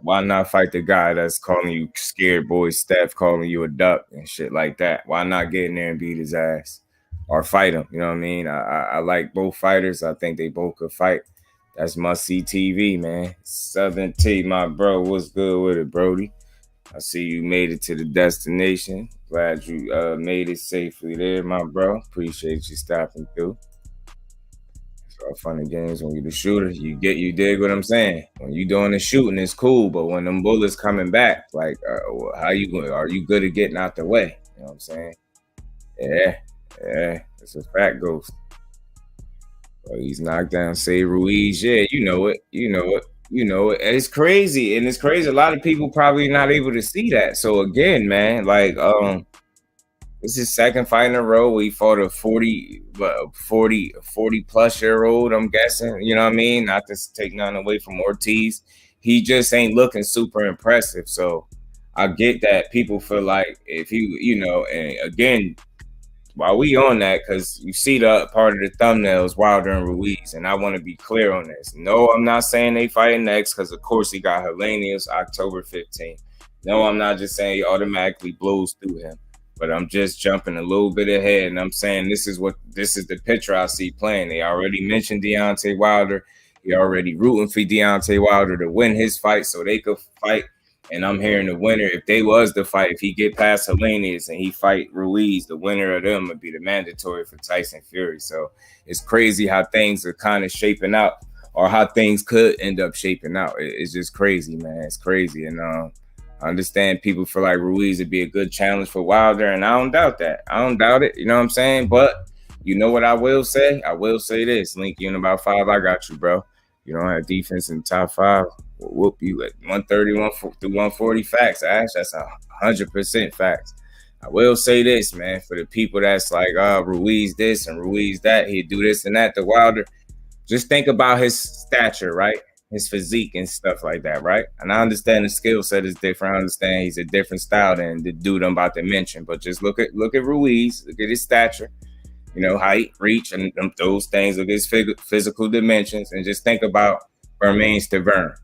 Why not fight the guy that's calling you ScaredBoySteph, calling you a duck and shit like that? Why not get in there and beat his ass or fight him? You know what I mean? I like both fighters. I think they both could fight. That's must see TV, man. Southern T, my bro. What's good with it, Brody? I see you made it to the destination. Glad you made it safely there, my bro. Appreciate you stopping through. It's all fun and games when you the shooter. You dig what I'm saying? When you doing the shooting, it's cool, but when them bullets coming back, like how you going? Are you good at getting out the way? You know what I'm saying? Yeah, yeah. It's a fact, Ghost. Oh, he's knocked down. Say Ruiz. Yeah, you know it. You know it. You know it. And it's crazy. And it's crazy. A lot of people probably not able to see that. So again, man, like this is second fight in a row. We fought a 40 plus year old, I'm guessing. You know what I mean? Not to take nothing away from Ortiz. He just ain't looking super impressive. So I get that people feel like if he, and again, while we on that, because you see the part of the thumbnails, Wilder and Ruiz, and I want to be clear on this. No, I'm not saying they fighting next, because of course he got Hellenius October 15th. No, I'm not just saying he automatically blows through him, but I'm just jumping a little bit ahead, and I'm saying this is the picture I see playing. They already mentioned Deontay Wilder. He already rooting for Deontay Wilder to win his fight so they could fight. And I'm hearing the winner, if they was the fight, if he get past Hellenius and he fight Ruiz, the winner of them would be the mandatory for Tyson Fury. So it's crazy how things are kind of shaping out, or how things could end up shaping out. It's just crazy, man. It's crazy. And I understand people feel like Ruiz would be a good challenge for Wilder, and I don't doubt that. I don't doubt it. You know what I'm saying? But you know what I will say? I will say this. Link, you in about 5, I got you, bro. You don't have defense in the top 5. Whoop you at 131 through 140. Facts, Ash. That's 100% facts. I will say this, man, for the people that's like, Ruiz this and Ruiz that, he'd do this and that to Wilder. Just think about his stature, right? His physique and stuff like that, right? And I understand the skill set is different. I understand he's a different style than the dude I'm about to mention. But just look at Ruiz, look at his stature, height, reach, and those things, look at his physical dimensions, and just think about Bermane Stiverne.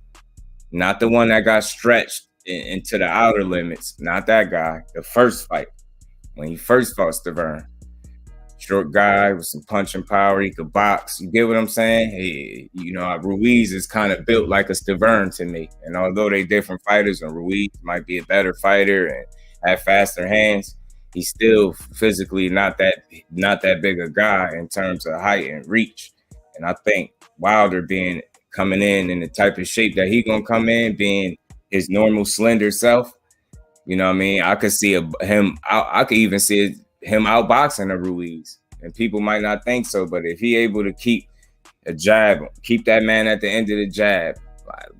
Not the one that got stretched into the outer limits. Not that guy. The first fight, when he first fought Stiverne. Short guy with some punching power. He could box. You get what I'm saying? Ruiz is kind of built like a Stiverne to me. And although they different fighters, and Ruiz might be a better fighter and have faster hands, he's still physically not that big a guy in terms of height and reach. And I think Wilder coming in the type of shape that he gonna come in, being his normal slender self, you know what I mean? I could see I could even see him outboxing a Ruiz, and people might not think so, but if he able to keep a jab, keep that man at the end of the jab,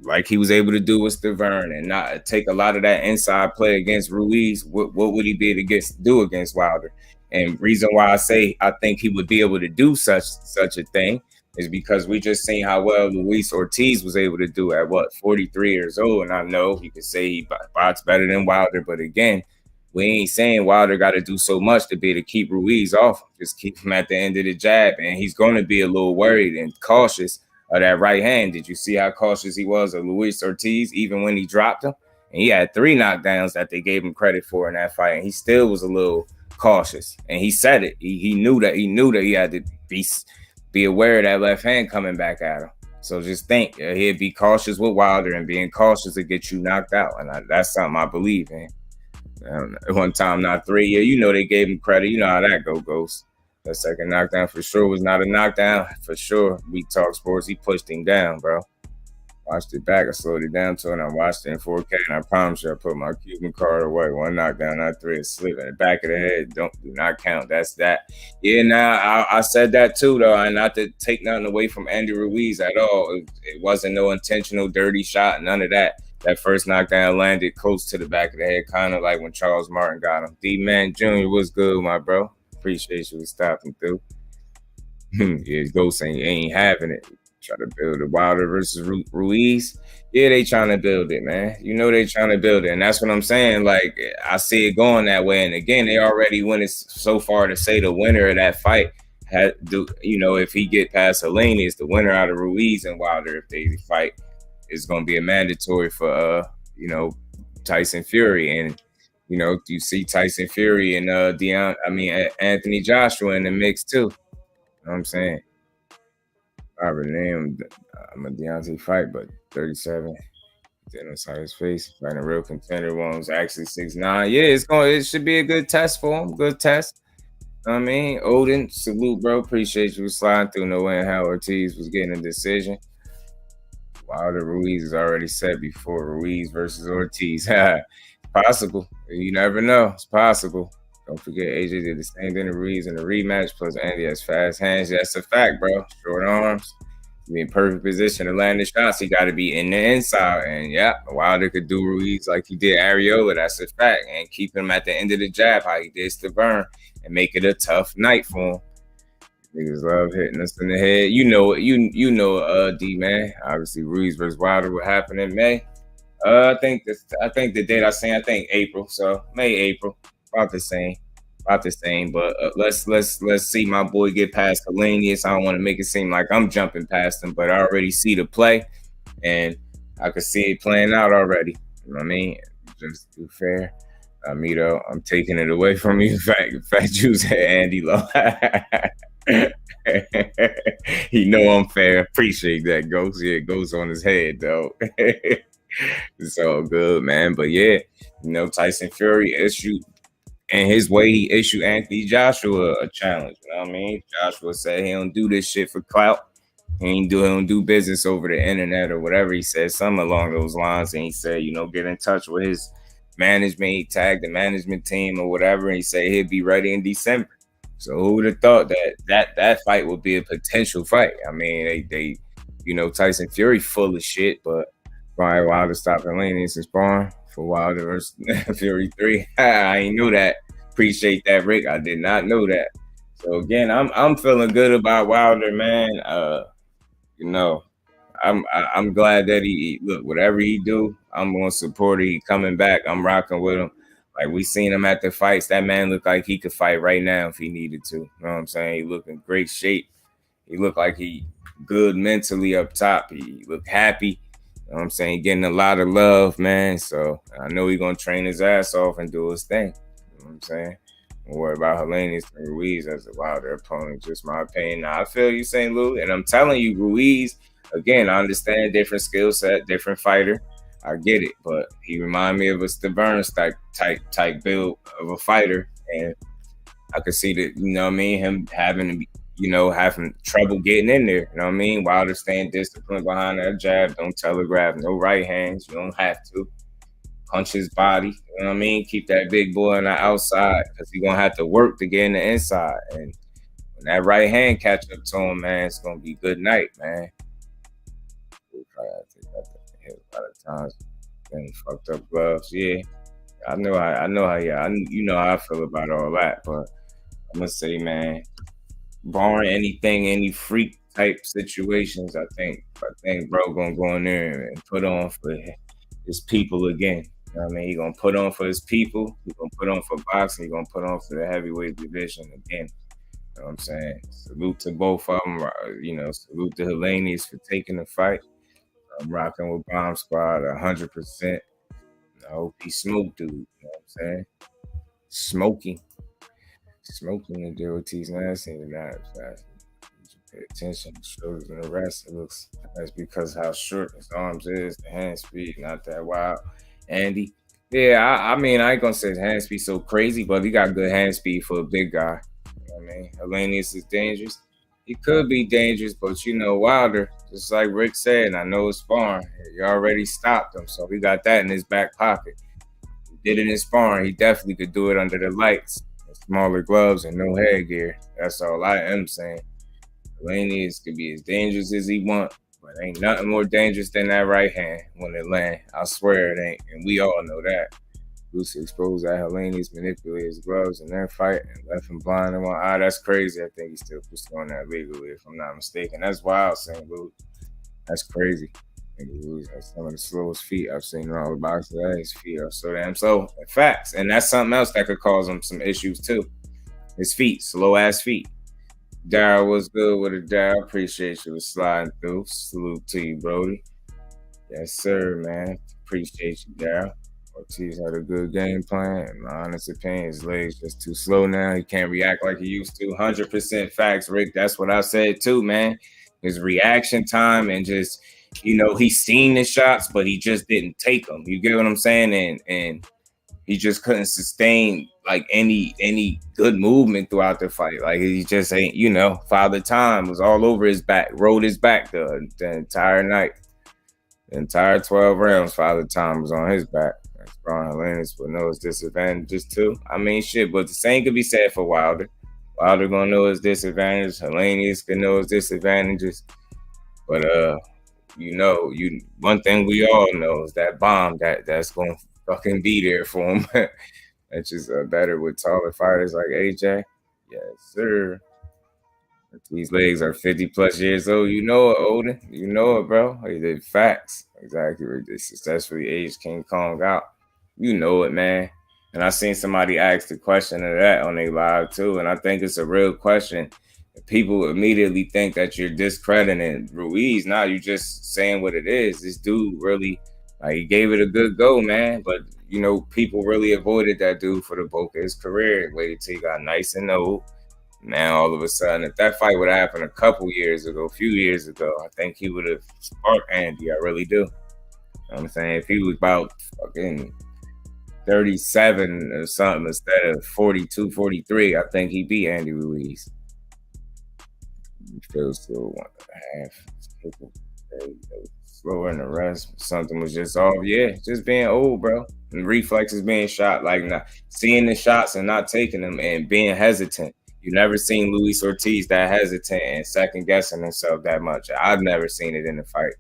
like he was able to do with Stiverne, and not take a lot of that inside play against Ruiz, what would he be able to do against Wilder? And reason why I say I think he would be able to do such a thing is because we just seen how well Luis Ortiz was able to do at 43 years old. And I know you could say he boxed better than Wilder, but again, we ain't saying Wilder got to do so much to be able to keep Ruiz off. Just keep him at the end of the jab, and he's going to be a little worried and cautious of that right hand. Did you see how cautious he was of Luis Ortiz, even when he dropped him? And he had 3 knockdowns that they gave him credit for in that fight, and he still was a little cautious. And he said it. He knew that he had to be aware of that left hand coming back at him. So just think, he'd be cautious with Wilder, and being cautious to get you knocked out. And that's something I believe in. One time, not 3. Yeah, they gave him credit. You know how that goes. That second knockdown for sure was not a knockdown. For sure. We talk sports. He pushed him down, bro. Watched it back. I slowed it down to it, and I watched it in 4K. And I promise you, I put my Cuban card away. 1 knockdown, not 3. A slip in the back of the head. Do not count. That's that. Yeah, now I said that too, though, and not to take nothing away from Andy Ruiz at all. It wasn't no intentional dirty shot. None of that. That first knockdown landed close to the back of the head, kind of like when Charles Martin got him. D-Man Jr. was good, my bro. Appreciate you stopping through. Yeah, Ghost ain't having it. Try to build it. Wilder versus Ruiz. Yeah, they trying to build it, man. They trying to build it. And that's what I'm saying. Like, I see it going that way. And again, they already went so far to say the winner of that fight if he get past Hellenius, the winner out of Ruiz and Wilder, if they fight, is going to be a mandatory for Tyson Fury. And you see Tyson Fury and Anthony Joshua in the mix too. You know what I'm saying? I'm a Deontay fight, but 37. Then inside his face, fighting a real contender. One was actually 6'9". Yeah, it should be a good test for him. Good test. I mean, Odin, salute, bro. Appreciate you sliding through. Knowing how Ortiz was getting a decision. Wilder Ruiz is already set before Ruiz versus Ortiz. Possible. You never know. It's possible. Don't forget, AJ did the same thing to Ruiz in the rematch. Plus, Andy has fast hands. That's a fact, bro. Short arms. Be in perfect position to land the shots. He got to be in the inside. And yeah, Wilder could do Ruiz like he did Ariola. That's a fact. And keep him at the end of the jab, how he did Stavern, and make it a tough night for him. Niggas love hitting us in the head. You know it. You know D man. Obviously, Ruiz versus Wilder will happen in May. I think the date I seen, I think April. So May, April, about the same. But let's see my boy get past Helenius. I don't want to make it seem like I'm jumping past him, but I already see the play, and I can see it playing out already. You know what I mean? Just do fair. Me though, I'm taking it away from you. Fat Juice had Andy Low. He know I'm fair. Appreciate that, Ghost. Yeah, it goes on his head though. It's all good, man. But yeah, you know, Tyson Fury issued, and his way he issued Anthony Joshua a challenge. You know what I mean? Joshua said he don't do this shit for clout. He don't do business over the internet or whatever. He said something along those lines, and he said, you know, get in touch with his management. He tagged the management team or whatever, and he said he'd be ready in December. So who would have thought that fight would be a potential fight? I mean, they you know, Tyson Fury full of shit, but Brian Wilder stopped Helenius and sparring for Wilder versus Fury 3. I ain't knew that. Appreciate that, Rick. I did not know that. So again, I'm feeling good about Wilder, man. You know, I'm glad that he look, whatever he do, I'm gonna support it. He coming back. I'm rocking with him. Like we seen him at the fights. That man looked like he could fight right now if he needed to. You know what I'm saying? He looked in great shape. He looked like he good mentally up top. He looked happy. You know what I'm saying? Getting a lot of love, man. So I know he's gonna train his ass off and do his thing. You know what I'm saying? Don't worry about Helenius and Ruiz as a Wilder opponent. Just my opinion. Now, I feel you, St. Louis, and I'm telling you, Ruiz. Again, I understand different skill set, different fighter. I get it, but he remind me of a Stavern type build of a fighter, and I could see that. You know what I mean? Him having to be, you know, having trouble getting in there. You know what I mean? Wilder staying disciplined behind that jab. Don't telegraph. No right hands. You don't have to. Punch his body. You know what I mean? Keep that big boy on the outside because he's going to have to work to get in the inside. And when that right hand catch up to him, man, it's going to be good night, man. We probably have to take that hit a lot of times. Then fucked up gloves. Yeah. I know how you know how I feel about all that, but I'm going to say, man, barring anything, any freak type situations, I think bro gonna go in there and put on for his people again. You know what I mean? He gonna put on for his people. He gonna put on for boxing. He gonna put on for the heavyweight division again. You know what I'm saying? Salute to both of them. You know, salute to Helenius for taking the fight. I'm rocking with Bomb Squad 100%. I hope he smoked, dude. You know what I'm saying? Smoking the DOT's nasty and that fast. Pay attention to shoulders and the rest. It looks that's because how short his arms is, the hand speed, not that wild. Andy, yeah, I mean, I ain't gonna say his hand speed so crazy, but he got good hand speed for a big guy. You know what I mean? Helenius is dangerous. He could be dangerous, but you know, Wilder, just like Rick said, and I know it's sparring. You already stopped him, so he got that in his back pocket. He did it in sparring. He definitely could do it under the lights. Smaller gloves and no headgear. That's all I am saying. Helenius could be as dangerous as he want, but ain't nothing more dangerous than that right hand when it land. I swear it ain't, and we all know that. Bruce exposed that Helenius manipulated his gloves in their fight and left him blind in one eye. That's crazy. I think he's still pursuing that legally, if I'm not mistaken. That's wild, St. Louis. That's crazy. Louis has some of the slowest feet I've seen in all the boxers. His feet are so damn slow. Facts. And that's something else that could cause him some issues too. His feet, slow ass feet. Daryl was good with it, Daryl. Appreciate you for sliding through. Salute to you, Brody. Yes, sir, man. Appreciate you, Daryl. Ortiz had a good game plan. In my honest opinion, his legs just too slow now. He can't react like he used to. 100% facts, Rick. That's what I said too, man. His reaction time and just you know, he's seen the shots, but he just didn't take them. You get what I'm saying? And he just couldn't sustain like any good movement throughout the fight. Like he just ain't, you know, Father Time was all over his back, rode his back the entire night. The entire 12 rounds, Father Time was on his back. Ron Helenius would know his disadvantages too. I mean, shit, but the same could be said for Wilder. Wilder gonna know his disadvantages. Helenius can know his disadvantages. But you know, one thing we all know is that bomb that's gonna fucking be there for him. That's just better with taller fighters like AJ. Yes, sir. These legs are 50 plus years old. You know it, Odin. You know it, bro. They did facts. Exactly. They successfully aged King Kong out. You know it, man. And I seen somebody ask the question of that on their live too. And I think it's a real question. People immediately think that you're discrediting Ruiz. Now you're just saying what it is. This dude really, like, he gave it a good go, man. But, you know, people really avoided that dude for the bulk of his career. Waited till he got nice and old. Now, all of a sudden, if that fight would have happened a few years ago, I think he would have sparked Andy. I really do. You know what I'm saying? If he was about fucking 37 or something instead of 42, 43, I think he'd be Andy Ruiz. He feels still 1.5. Slower than the rest. Something was just off. Yeah, just being old, bro. And reflexes being shot, like not seeing the shots and not taking them and being hesitant. You never seen Luis Ortiz that hesitant and second guessing himself that much. I've never seen it in the fight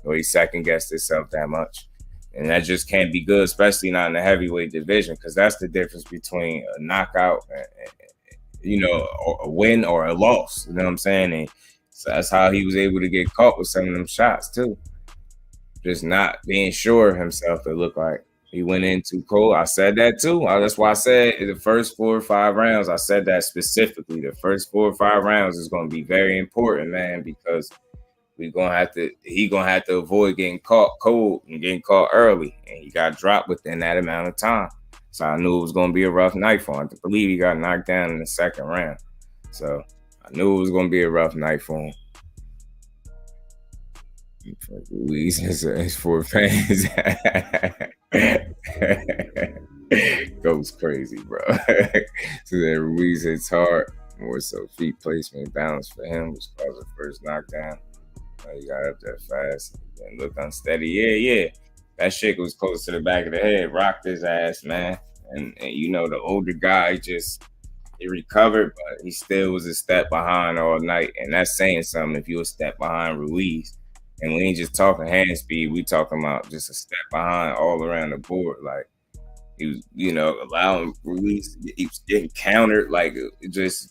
where he second guessed himself that much. And that just can't be good, especially not in the heavyweight division, because that's the difference between a knockout and, you know, a win or a loss. You know what I'm saying? And so that's how he was able to get caught with some of them shots too. Just not being sure of himself, it looked like. He went in too cold. I said that too. That's why I said in the first 4 or 5 rounds, I said that specifically. The first 4 or 5 rounds is going to be very important, man, because he gonna have to avoid getting caught cold and getting caught early. And he got dropped within that amount of time. So I knew it was going to be a rough night for him. I believe he got knocked down in the second round. So I knew it was going to be a rough night for him. Ruiz is for fans. Goes crazy, bro. So that Ruiz hits hard. More so feet placement balance for him, which caused the first knockdown. He got up that fast and looked unsteady. Yeah. That shit was close to the back of the head. Rocked his ass, man. And you know, the older guy he recovered, but he still was a step behind all night. And that's saying something if you a step behind Ruiz. And we ain't just talking hand speed, we talking about just a step behind all around the board. Like, he was, you know, allowing Ruiz to getting countered. Like,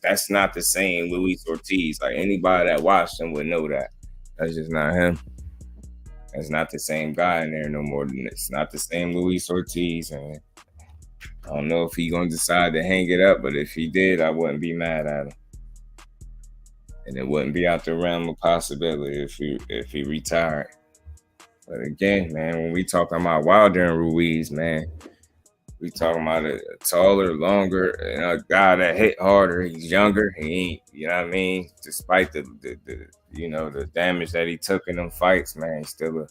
that's not the same Luis Ortiz. Like, anybody that watched him would know that. That's just not him. That's not the same guy in there no more. It's not the same Luis Ortiz. And I don't know if he's going to decide to hang it up, but if he did, I wouldn't be mad at him. And it wouldn't be out the realm of possibility if he retired. But again, man, when we talking about Wilder and Ruiz, man, we talking about a taller, longer, and a guy that hit harder. He's younger. He ain't, you know what I mean? Despite the you know, the damage that he took in them fights, man, he's still a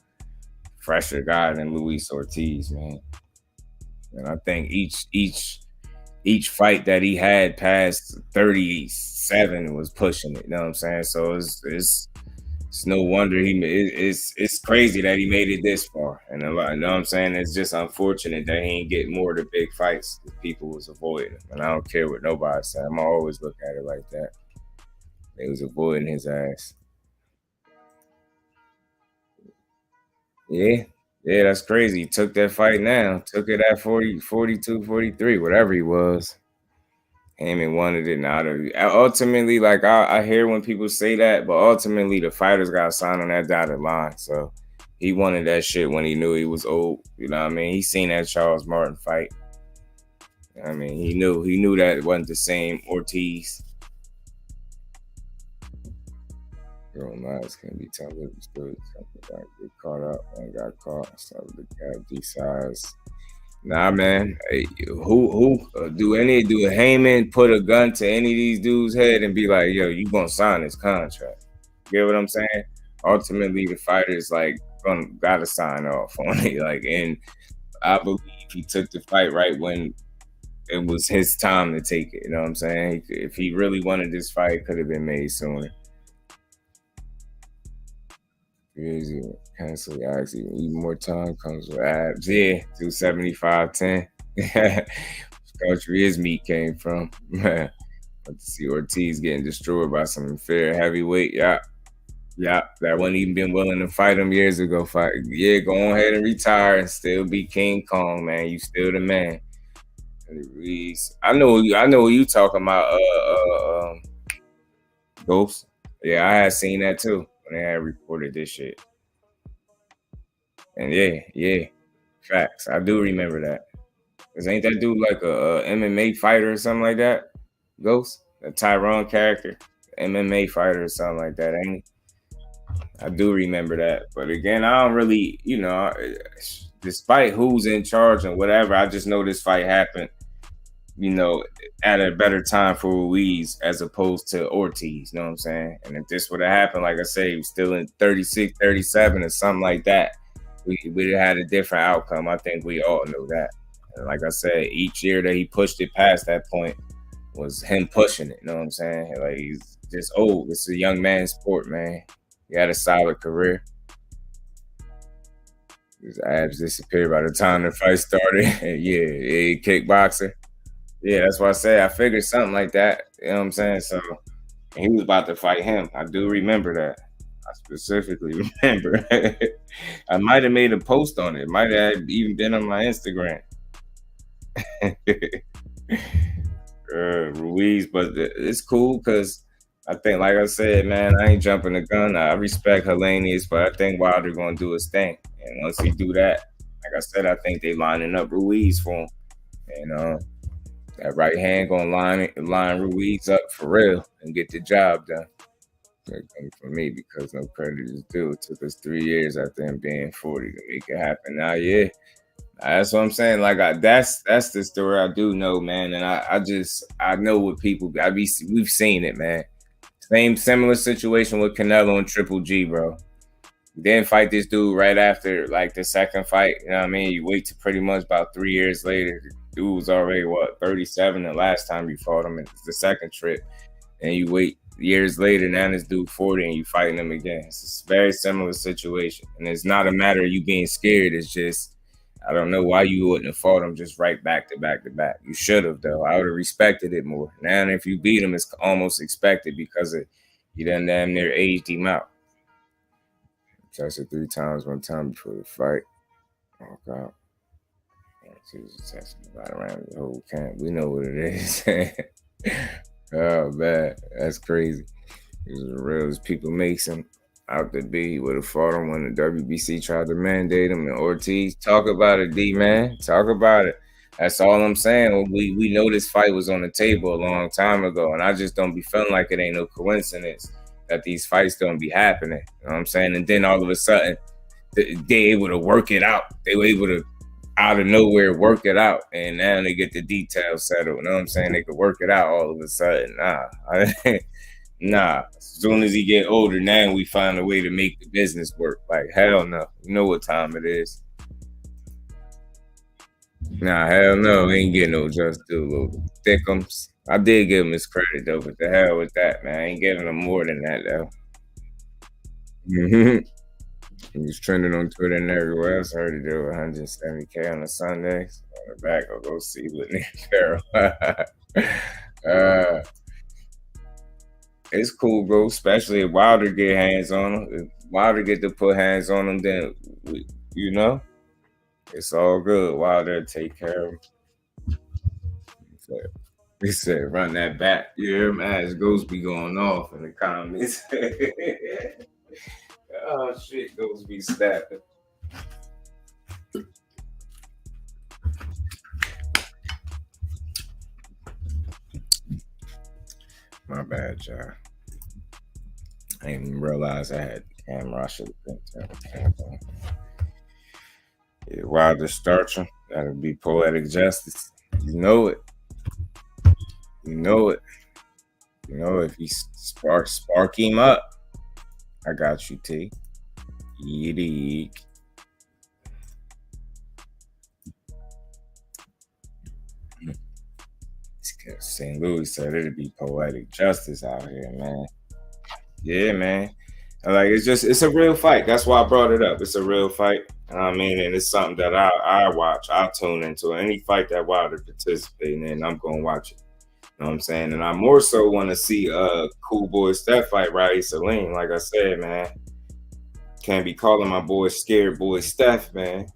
fresher guy than Luis Ortiz, man. And I think each fight that he had past 37 was pushing it. You know what I'm saying? So it's no wonder it's crazy that he made it this far. And a lot, you know what I'm saying? It's just unfortunate that he ain't get more of the big fights that people was avoiding. And I don't care what nobody said. I'm always look at it like that. They was avoiding his ass. Yeah, that's crazy. He took that fight now. Took it at 40, 42, 43, whatever he was. Him and wanted it now. Ultimately, like I hear when people say that, but ultimately the fighters got signed on that dotted line. So he wanted that shit when he knew he was old. You know what I mean? He seen that Charles Martin fight. I mean, he knew that it wasn't the same Ortiz. Girl, Miles can be tough. Still something get caught up and got caught. So the guy decides. Nah, man. Hey, who do a Heyman put a gun to any of these dudes' head and be like, yo, you gonna sign this contract? You get what I'm saying? ultimately the fighter's like gotta sign off on it. Like, and I believe he took the fight right when it was his time to take it. You know what I'm saying? If he really wanted this fight, it could have been made sooner. Crazy. Cancel actually even more time comes with abs. Yeah, 275.10. Coach his meat came from. Let's see Ortiz getting destroyed by some inferior heavyweight. Yeah. Yeah, that wasn't even been willing to fight him years ago. Fight, yeah, go ahead and retire and still be King Kong, man. You still the man. Andy Ruiz. I know you. I know what you talking about. Ghost. Yeah, I had seen that too when they had reported this shit. And yeah, facts. I do remember that. Cause ain't that dude like a MMA fighter or something like that? Ghost, a Tyrone character, MMA fighter or something like that, ain't he? I do remember that. But again, I don't really, despite who's in charge and whatever, I just know this fight happened, at a better time for Ruiz as opposed to Ortiz, you know what I'm saying? And if this would have happened, like I say, he was still in 36, 37 or something like that, we'd have had a different outcome. I think we all know that. And like I said, each year that he pushed it past that point was him pushing it, you know what I'm saying? Like, he's just old. It's a young man's sport, man. He had a solid career. His abs disappeared by the time the fight started. yeah, kickboxer. Yeah, that's why I say I figured something like that. You know what I'm saying? So he was about to fight him. I do remember that. I specifically remember. I might have made a post on it. Might have even been on my Instagram. Ruiz, but it's cool because I think, like I said, man, I ain't jumping the gun. I respect Helenius, but I think Wilder gonna do his thing. And once he do that, like I said, I think they lining up Ruiz for him. And that right hand gonna line Ruiz up for real and get the job done. For me, because no credit is due. It took us 3 years after him being 40 to make it happen. Now, yeah, that's what I'm saying. Like, that's the story I do know, man. And I know what people. We've seen it, man. Same similar situation with Canelo and Triple G, bro. Then fight this dude right after like the second fight. You know what I mean? You wait to pretty much about 3 years later. The dude was already 37 the last time you fought him. It's the second trip, and you wait years later. Now this dude 40, and you fighting him again. It's a very similar situation, and it's not a matter of you being scared. It's just I don't know why you wouldn't have fought him just right back to back to back. You should have though. I would have respected it more. Now if you beat him, it's almost expected because you done damn near aged him out. Tested 3 times, 1 time before the fight. Oh God. She was testing right around the whole camp. We know what it is. Oh man, that's crazy. He's as real as people makes him out to be. He would have fought him when the WBC tried to mandate him. And Ortiz, talk about it, D man. Talk about it. That's all I'm saying. We know this fight was on the table a long time ago, and I just don't be feeling like it ain't no coincidence that these fights don't be happening. You know what I'm saying? And then all of a sudden, they able to work it out. They were able to out of nowhere work it out, and now they get the details settled. You know what I'm saying? They could work it out all of a sudden. Nah. As soon as he get older, now we find a way to make the business work. Like, hell no. You know what time it is. Nah, hell no. We ain't getting no just do little thickums. I did give him his credit though, but the hell with that, man. I ain't giving him more than that though. Mm-hmm. He was trending on Twitter and everywhere else. I heard he did 170K on a Sunday. So on the back, I'll go see what Nick Farrell. It's cool, bro. Especially if Wilder get hands on him. If Wilder get to put hands on him, then it's all good. Wilder take care of him. He said, "Run that back." You hear him? As Ghost be going off in the comments. Oh shit, Ghost be snapping. My bad, y'all. I didn't even realize I had the camera. I should have been turning. Yeah, Wilder starch him. That'll be poetic justice. You know it. You know it. You know if he spark him up. I got you, T. Yeeek. St. Louis said it'd be poetic justice out here, man. Yeah, man. Like it's a real fight. That's why I brought it up. It's a real fight. I mean, and it's something that I watch. I tune into any fight that Wilder participating in. I'm gonna watch it. You know what I'm saying? And I more so want to see Cool Boy Steph fight Ra'eese Aleem. Like I said, man, can't be calling my boy Scared Boy Steph, man.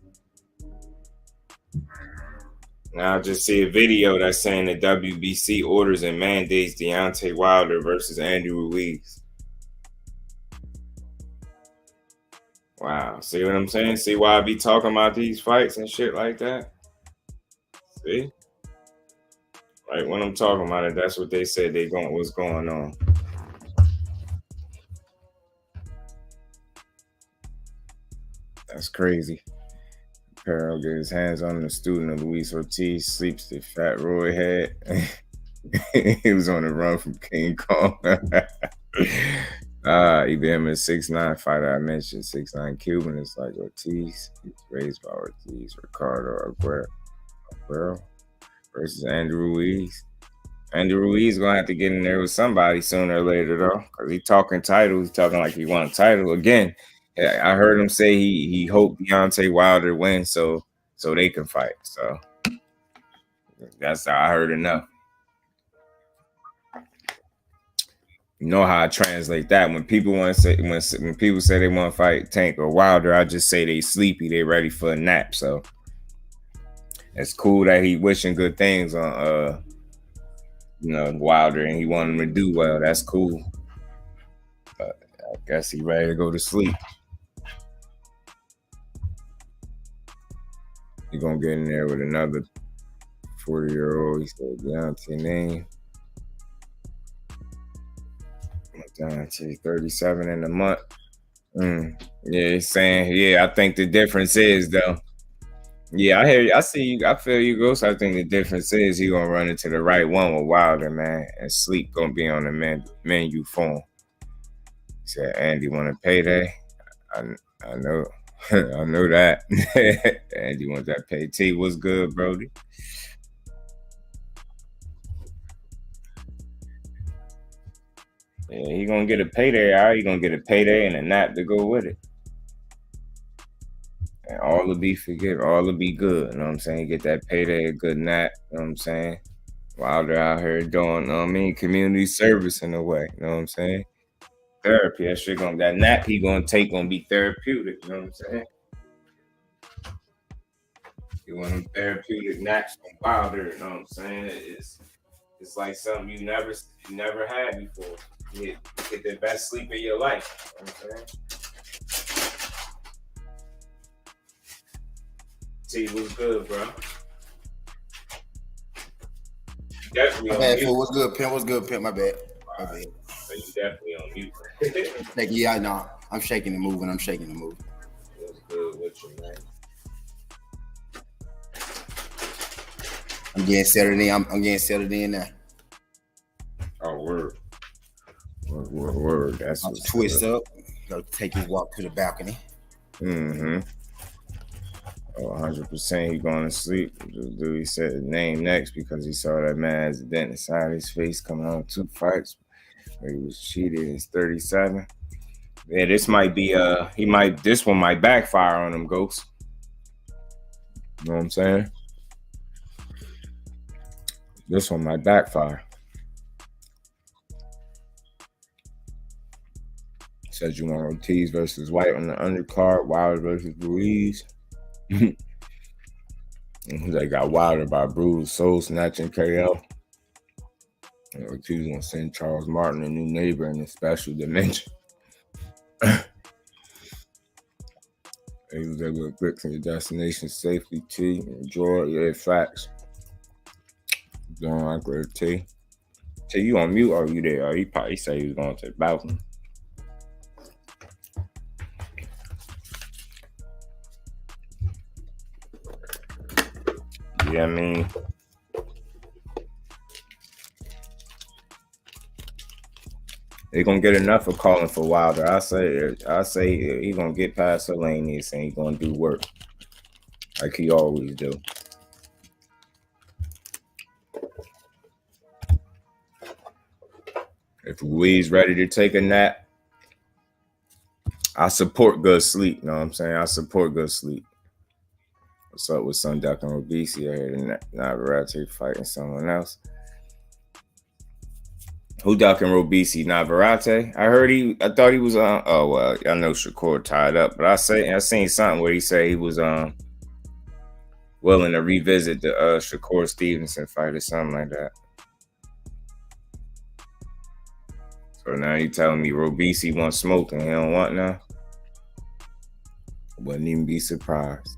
Now I just see a video that's saying the WBC orders and mandates Deontay Wilder versus Andy Ruiz. Wow. See what I'm saying? See why I be talking about these fights and shit like that? See? Like when I'm talking about it, that's what they said what's going on. That's crazy. Peril get his hands on the student of Luis Ortiz, sleeps the fat Roy head. He was on the run from King Kong. Either him a 6'9" fighter I mentioned, 6'9" Cuban is like Ortiz. He's raised by Ortiz, Ricardo Aguero versus Andy Ruiz. Andy Ruiz gonna have to get in there with somebody sooner or later though, because he talking titles, he's talking like he won a title again. I heard him say he hoped Deontay Wilder wins so they can fight. So that's how I heard enough. You know how I translate that. When people want to say when people say they want to fight Tank or Wilder, I just say they sleepy, they ready for a nap. So it's cool that he wishing good things on Wilder and he want him to do well. That's cool. But I guess he ready to go to sleep. He gonna get in there with another 40-year-old. He said Deontay name. Deontay 37 in a month. Yeah, he's saying, yeah, I think the difference is though. Yeah, I hear you. I see you. I feel you, Ghost. I think the difference is he gonna run into the right one with Wilder, man, and Sleep gonna be on the menu for him. He said, Andy want a payday. I know. I know that. Andy wants that pay. T, what's good, Brody? Yeah, he gonna get a payday. All right, he gonna get a payday and a nap to go with it. And all will be forgiven. All will be good. You know what I'm saying? Get that payday, a good nap. You know what I'm saying? Wilder out here doing, you know what I mean, community service in a way. You know what I'm saying? Therapy. That nap he gonna take gonna be therapeutic. You know what I'm saying? You want them therapeutic naps from Wilder. You know what I'm saying? It's like something you never had before. You get the best sleep of your life. You know what I'm saying? T, what's good, bro? Definitely on mute. What's good, Pimp? What's good, Pimp? My bad. So you definitely on mute. Yeah, I know. I'm shaking and moving. What's good with you, man? I'm getting settled in. I'm getting settled in now. Oh, word. That's what's twist up. Go take his walk to the balcony. Mm-hmm. Oh, 100%. He going to sleep. Dude, he said his name next because he saw that man's dent inside his face coming on 2 fights where he was cheated. He's 37. Yeah, this might be this one might backfire on him, Ghost. You know what I'm saying? This one might backfire. Says you want Ortiz versus White on the undercard, Wilder versus Ruiz. They got Wilder by bruised soul snatching KO. And Ortiz gonna send Charles Martin a new neighbor in a special dimension. He was able to get to your destination safely, T. Enjoy. Yeah, facts. Doing like great, T. T, you on mute or you there? Or he probably say he was going to the balcony. Yeah, I mean, They gonna get enough of calling for Wilder. I say he gonna get past Helenius and he gonna do work like he always do. If Ruiz ready to take a nap, I support good sleep. You know what I'm saying? I support good sleep. What's up with Sunduck and Ra'eese? I heard Navarrete fighting someone else. Who ducking Ra'eese? Navarrete? I thought he was on. Oh well, I know Shakur tied up, but I seen something where he said he was willing to revisit the Shakur Stevenson fight or something like that. So now you telling me Ra'eese wants smoke and he don't want none? Wouldn't even be surprised.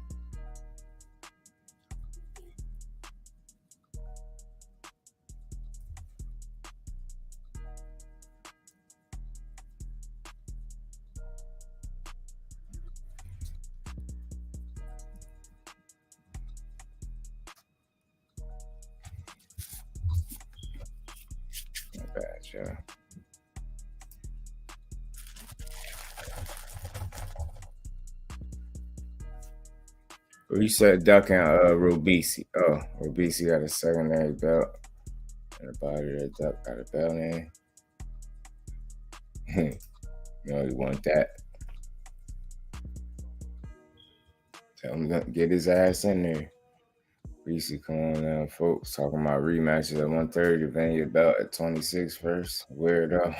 Not bad, yeah. He said ducking Ra'eese. Oh, Ra'eese got a secondary belt. And the body of that duck got a belt in. No, he want that. Tell him to get his ass in there. Ra'eese, come on now, folks. Talking about rematches at 130, defend your belt at 26 first. Weirdo.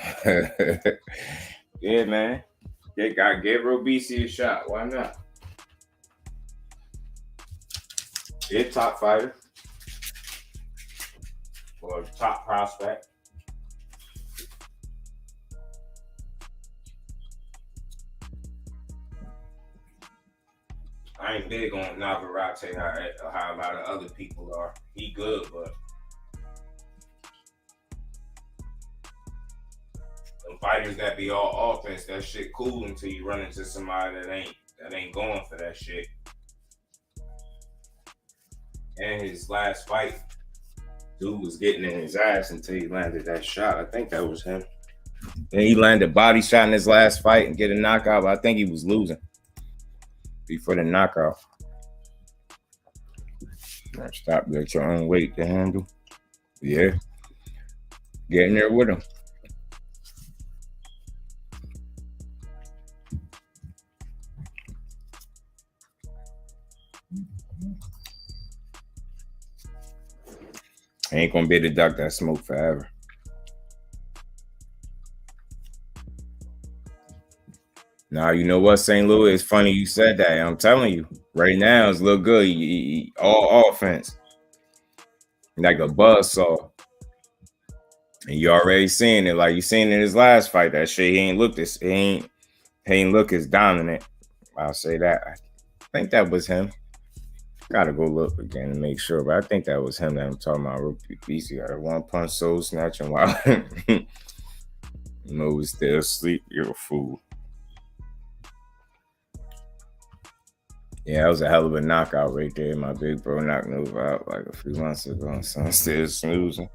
Yeah, man. Give Ra'eese a shot. Why not? He's a top fighter. Or a top prospect. I ain't big on Navarrete how a lot of other people are. He good, but them fighters that be all offense, that shit cool until you run into somebody that ain't going for that shit. And his last fight, dude was getting in his ass until he landed that shot. I think that was him. And he landed a body shot in his last fight and get a knockout, but I think he was losing before the knockout. Stop at your own weight to handle. Yeah. Get in there with him. Ain't gonna be able to duck that smoke forever. Now, you know what, St. Louis? It's funny you said that. I'm telling you, right now it's look good. All offense. Like a buzzsaw. And you already seen it. Like you seen in his last fight. That shit, he ain't look as dominant. I'll say that. I think that was him. Gotta go look again and make sure, but I think that was him that I'm talking about. Ra'eese got a one-punch soul snatching while Mo was still asleep. You're a fool. Yeah, that was a hell of a knockout right there. My big bro knocked Nova out like a few months ago, so I'm still snoozing.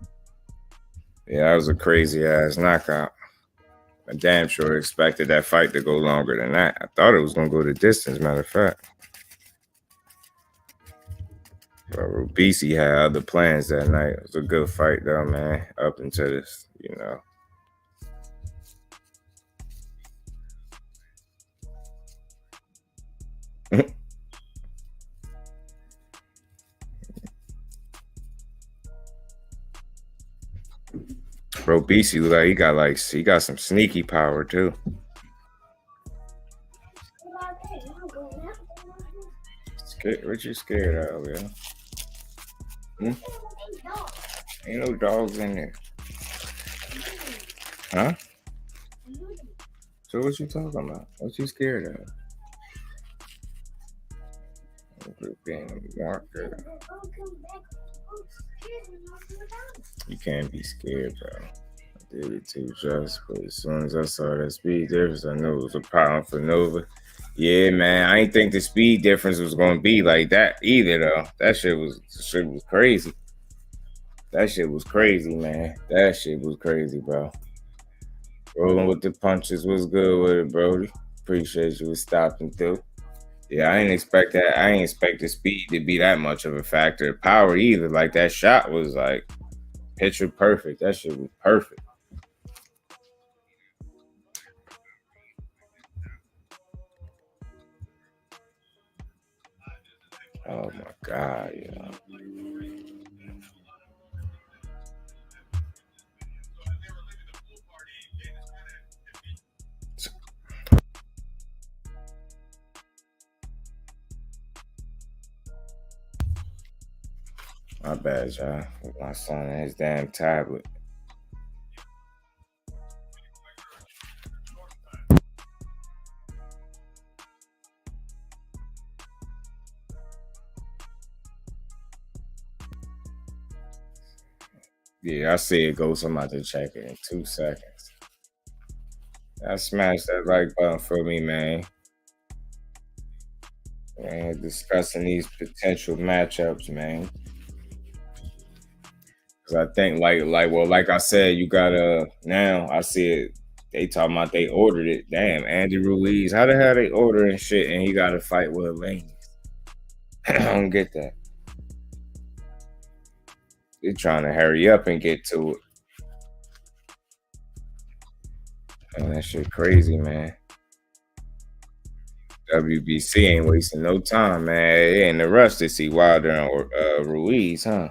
Yeah, that was a crazy ass knockout. I damn sure expected that fight to go longer than that. I thought it was gonna go the distance, matter of fact. But Ra'eese had other plans that night. It was a good fight though, man. Up until this, you know. Ra'eese look like he got some sneaky power too. What you scared of, yeah? Ain't no dogs in there. Huh? So what you talking about? What you scared of? You can't be scared, bro. I did it too, just. But as soon as I saw that speed difference, I knew it was a problem for Nova. Yeah, man. I didn't think the speed difference was gonna be like that either, though. That shit was crazy. That shit was crazy, man. That shit was crazy, bro. Rolling with the punches was good with it, Brody. Appreciate you stopping through. Yeah, I didn't expect that. I didn't expect the speed to be that much of a factor. Power either. Like that shot was like picture perfect. That shit was perfect. Oh my God, yeah. My bad, y'all. My son and his damn tablet. Yeah, I see it go. So I'm about to check it in 2 seconds. I smashed that like button for me, man. Man, discussing these potential matchups, man. Cause I think like I said, you gotta now I see it. They talking about they ordered it. Damn, Andy Ruiz. How the hell they ordering shit and he got to fight with Aleem? I don't get that. They're trying to hurry up and get to it. Man, that shit crazy, man. WBC ain't wasting no time, man. They in the rush to see Wilder and Ruiz, huh?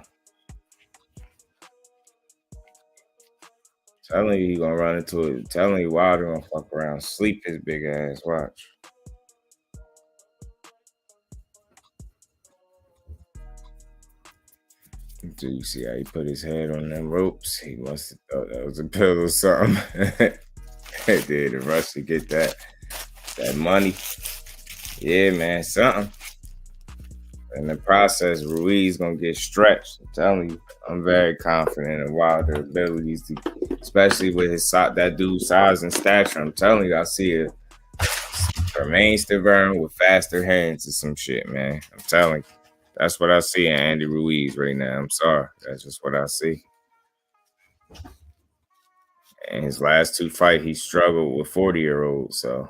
Telling you he gonna run into it. Telling you Wilder gonna fuck around, sleep his big ass. Watch. Do you see how he put his head on them ropes? He must have thought that was a pill or something. They did a rush to get that money. Yeah, man, something. In the process, Ruiz gonna get stretched. I'm telling you, I'm very confident in Wilder's abilities, to, especially with his that dude's size and stature. I'm telling you, I see a Jermaine Stavern with faster hands or some shit, man. I'm telling you, that's what I see in Andy Ruiz right now. I'm sorry, that's just what I see. And his last 2 fights, he struggled with 40-year-olds. So.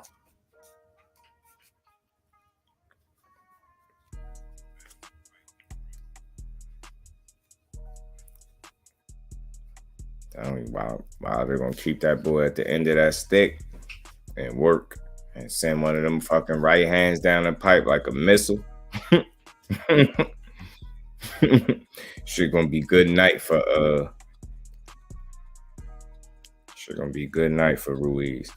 Wow, they're gonna keep that boy at the end of that stick and work and send one of them fucking right hands down the pipe like a missile. Shit gonna be good night for shit gonna be good night for Ruiz.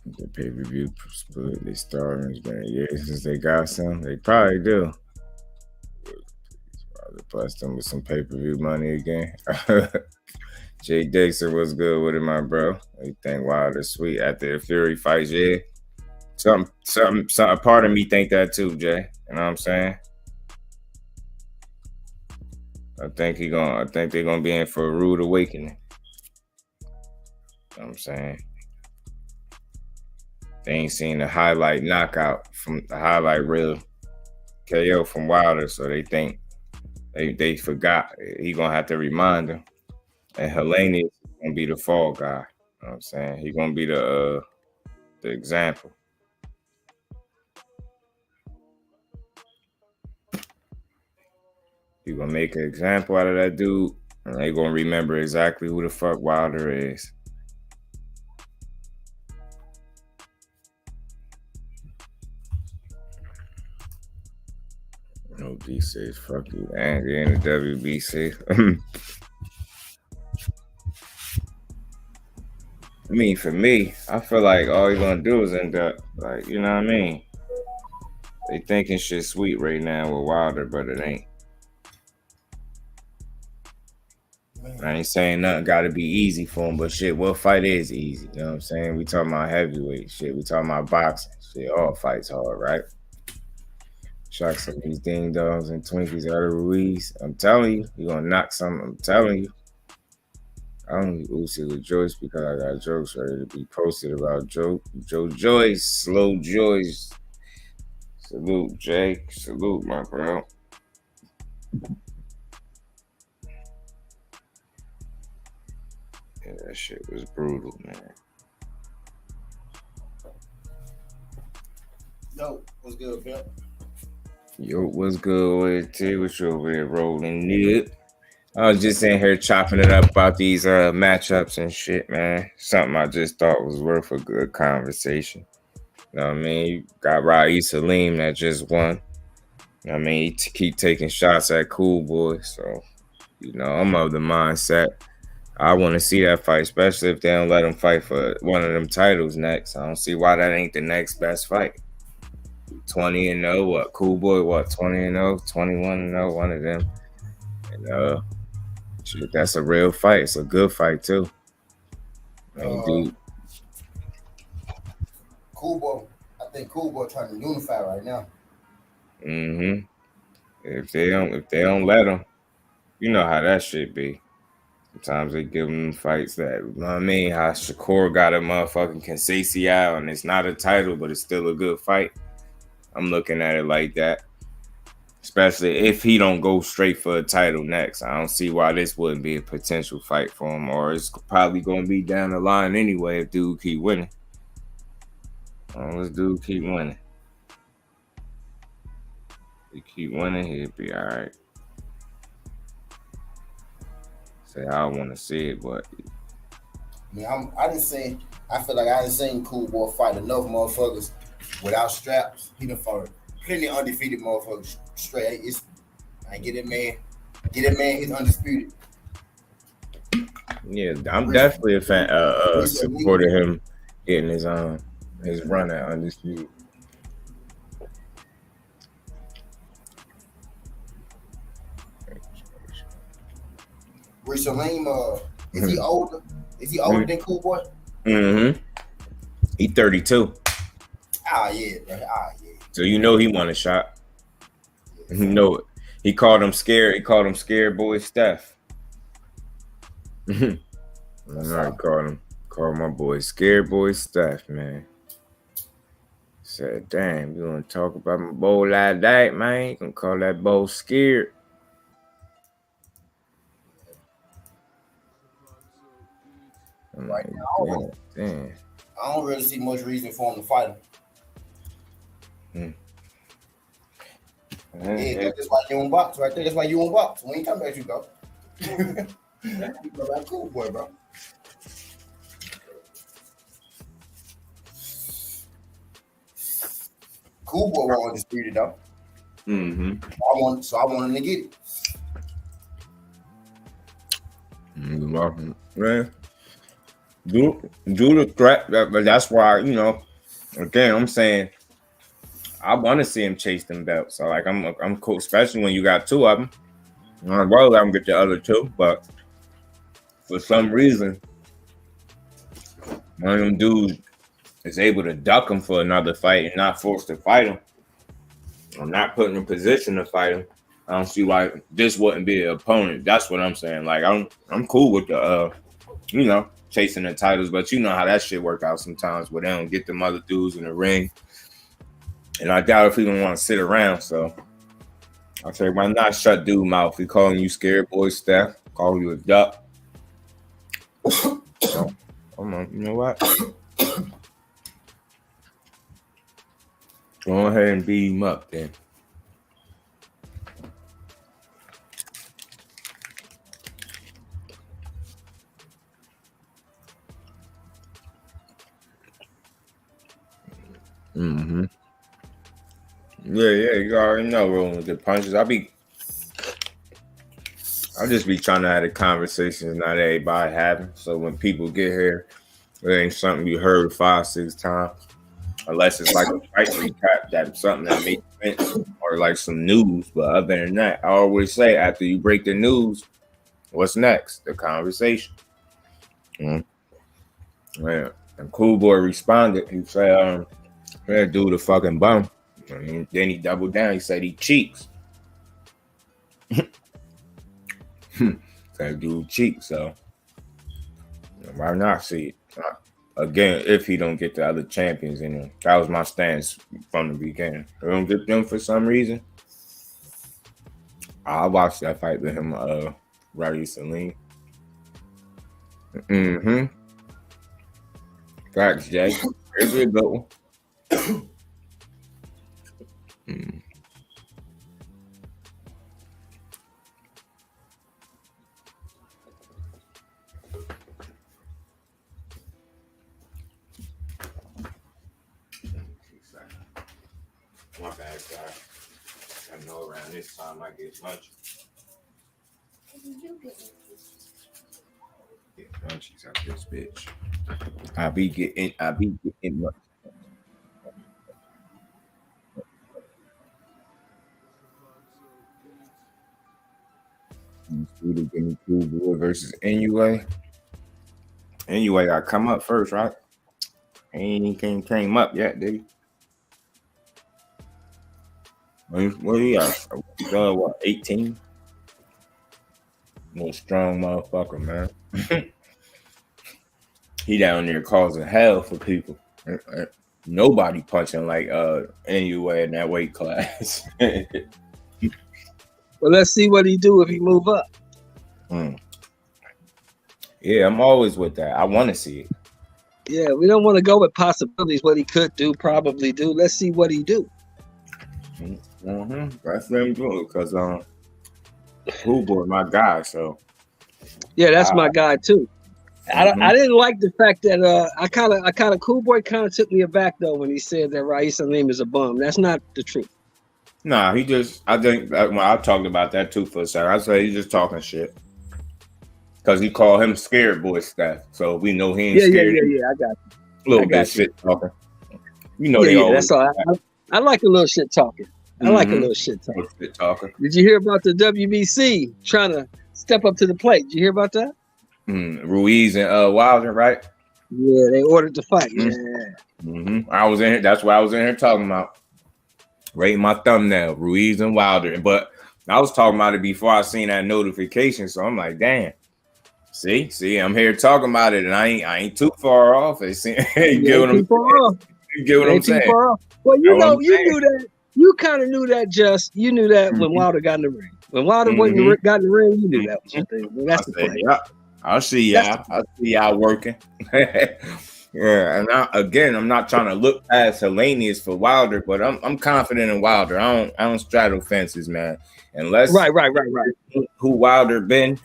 The pay-per-view split, they started. It's been a year since they got some. They probably do. Probably bless them with some pay-per-view money again. Jay Dixon was good with it, my bro. You think Wilder sweet after the Fury fights, yeah. Something. Part of me think that too, Jay. You know what I'm saying? I think they're gonna be in for a rude awakening. You know what I'm saying? They ain't seen the highlight knockout from the highlight reel KO from Wilder, so they think they forgot. He gonna have to remind them. And Helene is gonna be the fall guy. You know what I'm saying? He gonna be the example. He gonna make an example out of that dude, and they gonna remember exactly who the fuck Wilder is. No DC, fuck you, Andy in the WBC. I mean, for me, I feel like all he's gonna do is end up like, you know what I mean? They thinking shit sweet right now with Wilder, but it ain't. I ain't saying nothing got to be easy for him, but shit, what fight is easy? You know what I'm saying? We talking about heavyweight shit. We talking about boxing shit. All fights hard, right? Shock some of these ding dongs and Twinkies out of Ruiz. I'm telling you, you gonna knock some. I'm telling you. I only Uzi with Joyce because I got jokes ready to be posted about Joe Joyce, slow Joyce. Salute, Jake. Salute, my bro. Yeah, that shit was brutal, man. Yo, what's good, Bill? Yo, what's good with it, T? What you over there rolling, nigga? I was just in here chopping it up about these matchups and shit, man. Something I just thought was worth a good conversation. You know what I mean? You got Ra'eese Aleem that just won. You know what I mean? He keep taking shots at Cool Boy. So, you know, I'm of the mindset. I want to see that fight, especially if they don't let him fight for one of them titles next. I don't see why that ain't the next best fight. 20-0, what? Cool Boy, what? 20-0, 21-0, one of them. And shit, that's a real fight. It's a good fight too. Dude. Cool Boy. I think Cool Boy trying to unify right now. Mm-hmm. If they don't let him, you know how that shit be. Sometimes they give him fights that, you know what I mean? How Shakur got a motherfucking Conceição out, and it's not a title, but it's still a good fight. I'm looking at it like that. Especially if he don't go straight for a title next. I don't see why this wouldn't be a potential fight for him, or it's probably going to be down the line anyway if dude keep winning. This dude keep winning. He keep winning, he'll be all right. Say I don't want to see it, but Yeah, I feel like I didn't seen Cool Boy fight enough motherfuckers without straps. He done fought plenty of undefeated motherfuckers straight. Get that man. He's undisputed. Yeah, I'm definitely a fan. Supported him getting his run at undisputed. Ra'eese Aleem, is he older? Is he older than Cool Boy? Mm-hmm. He 32. Yeah, bro. Yeah. So you know he won a shot. You know it. He called him scared. He called him ScaredBoySteph. Called my boy ScaredBoySteph, man. Said, damn, you want to talk about my boy like that, man? You gonna call that boy scared? Right now, I don't really see much reason for him to fight him. That's why you don't box right there. That's why you don't box. When you come back, you go. You go like Cool Boy, bro. Cool Boy was undisputed though. Mm-hmm. I want him to get it. Man, do the threat, but that's why, you know. Again, I'm saying I want to see him chase them belts. So like I'm cool, especially when you got two of them. I'd rather let him get the other two, but for some reason, one of them dudes is able to duck him for another fight and not forced to fight him. I'm not put in a position to fight him. I don't see why this wouldn't be an opponent. That's what I'm saying. Like I'm cool with the you know, chasing the titles, but you know how that shit work out sometimes where they don't get them other dudes in the ring. And I doubt if he don't want to sit around. So I say, why not shut dude mouth? He calling you ScaredBoySteph, calling you a duck. So, come on, you know what? Go ahead and beat him up then. Mm-hmm. Yeah, you already know rolling with the punches. I'll just be trying to have the conversations not everybody having. So when people get here, it ain't something you heard 5-6 times. Unless it's like a fight recap, that's something that makes sense, or like some news. But other than that, I always say after you break the news, what's next? The conversation. Mm-hmm. Yeah. And Cool Boy responded. He said, "That dude a fucking bum." And then he doubled down. He said he cheats. That dude cheats. So why not see it? Again, if he don't get the other champions in him. That was my stance from the beginning. If he don't get them for some reason, I'll watch that fight with him, Ra'eese Aleem. Mm-hmm. Facts, Jay. Here's a good one. My bad, guys. I know around this time I get lunch. Get munchies out this bitch. I be getting lunch. Give me Cool Boy versus NUA. NUA got come up first, right? Ain't came up yet, did he? What he got? What, 18? Little strong motherfucker, man. He down there causing hell for people. Nobody punching like NUA in that weight class. Well, let's see what he do if he move up. Yeah, I'm always with that. I want to see it. Yeah, we don't want to go with possibilities, what he could do, probably do. Let's see what he do. That's them good because Cool Boy, my guy. So yeah, that's my guy too. I didn't like the fact that I kind of Cool Boy kind of took me aback though when he said that Ra'eese Aleem is a bum. That's not the truth. Nah, I think when I talked about that too for a second, I said he's just talking shit. Because he called him ScaredBoySteph. So we know he ain't scared. Yeah, I got you. A little bit shit talking. You know, that's all. I like a little shit talking. I like a little shit talking. Shit talking. Did you hear about the WBC trying to step up to the plate? Did you hear about that? Ruiz and Wilder, right? Yeah, they ordered the fight. Yeah. I was in here. That's what I was in here talking about. Rating my thumbnail, Ruiz and Wilder. But I was talking about it before I seen that notification. So I'm like, damn. See, I'm here talking about it, and I ain't too far off. You get what I'm saying? Well, you knew that. You kind of knew that. You knew that when Wilder got in the ring. When Wilder got in the ring, you knew that was your thing. Well, that's the plan. Yeah, I'll see y'all. I'll see y'all working. Yeah, and I'm not trying to look past Hellenius for Wilder, but I'm confident in Wilder. I don't straddle fences, man. Unless right. Who Wilder been?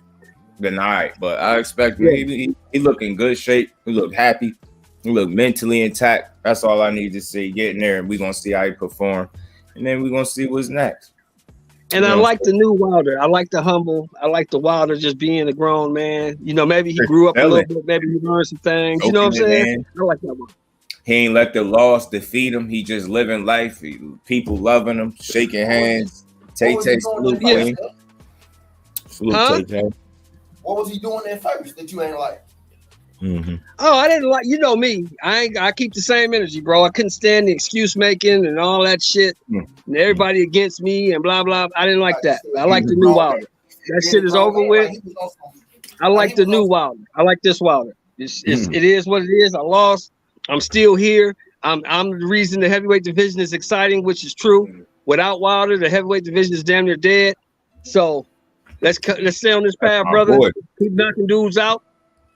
Then all right, but I expect he look in good shape. He look happy. He look mentally intact. That's all I need to see. Get in there, and we're gonna see how he perform, and then we're gonna see what's next. And I like the new Wilder. I like the humble. I like the Wilder just being a grown man. You know, maybe he grew up a little bit. Maybe he learned some things. You know what I'm saying? I like that one. He ain't let the loss defeat him. He just living life. People loving him, shaking hands. Tay salute. Salute Tay. What was he doing at first that you ain't like? Oh, I didn't like. You know me. I keep the same energy, bro. I couldn't stand the excuse making and all that shit. And everybody against me and blah blah. I didn't like that. I like the new Wilder. That shit is over with. I like the new Wilder. I like this Wilder. It is what it is. I lost. I'm still here. I'm the reason the heavyweight division is exciting, which is true. Without Wilder, the heavyweight division is damn near dead. So let's stay on this path, brother. Keep knocking dudes out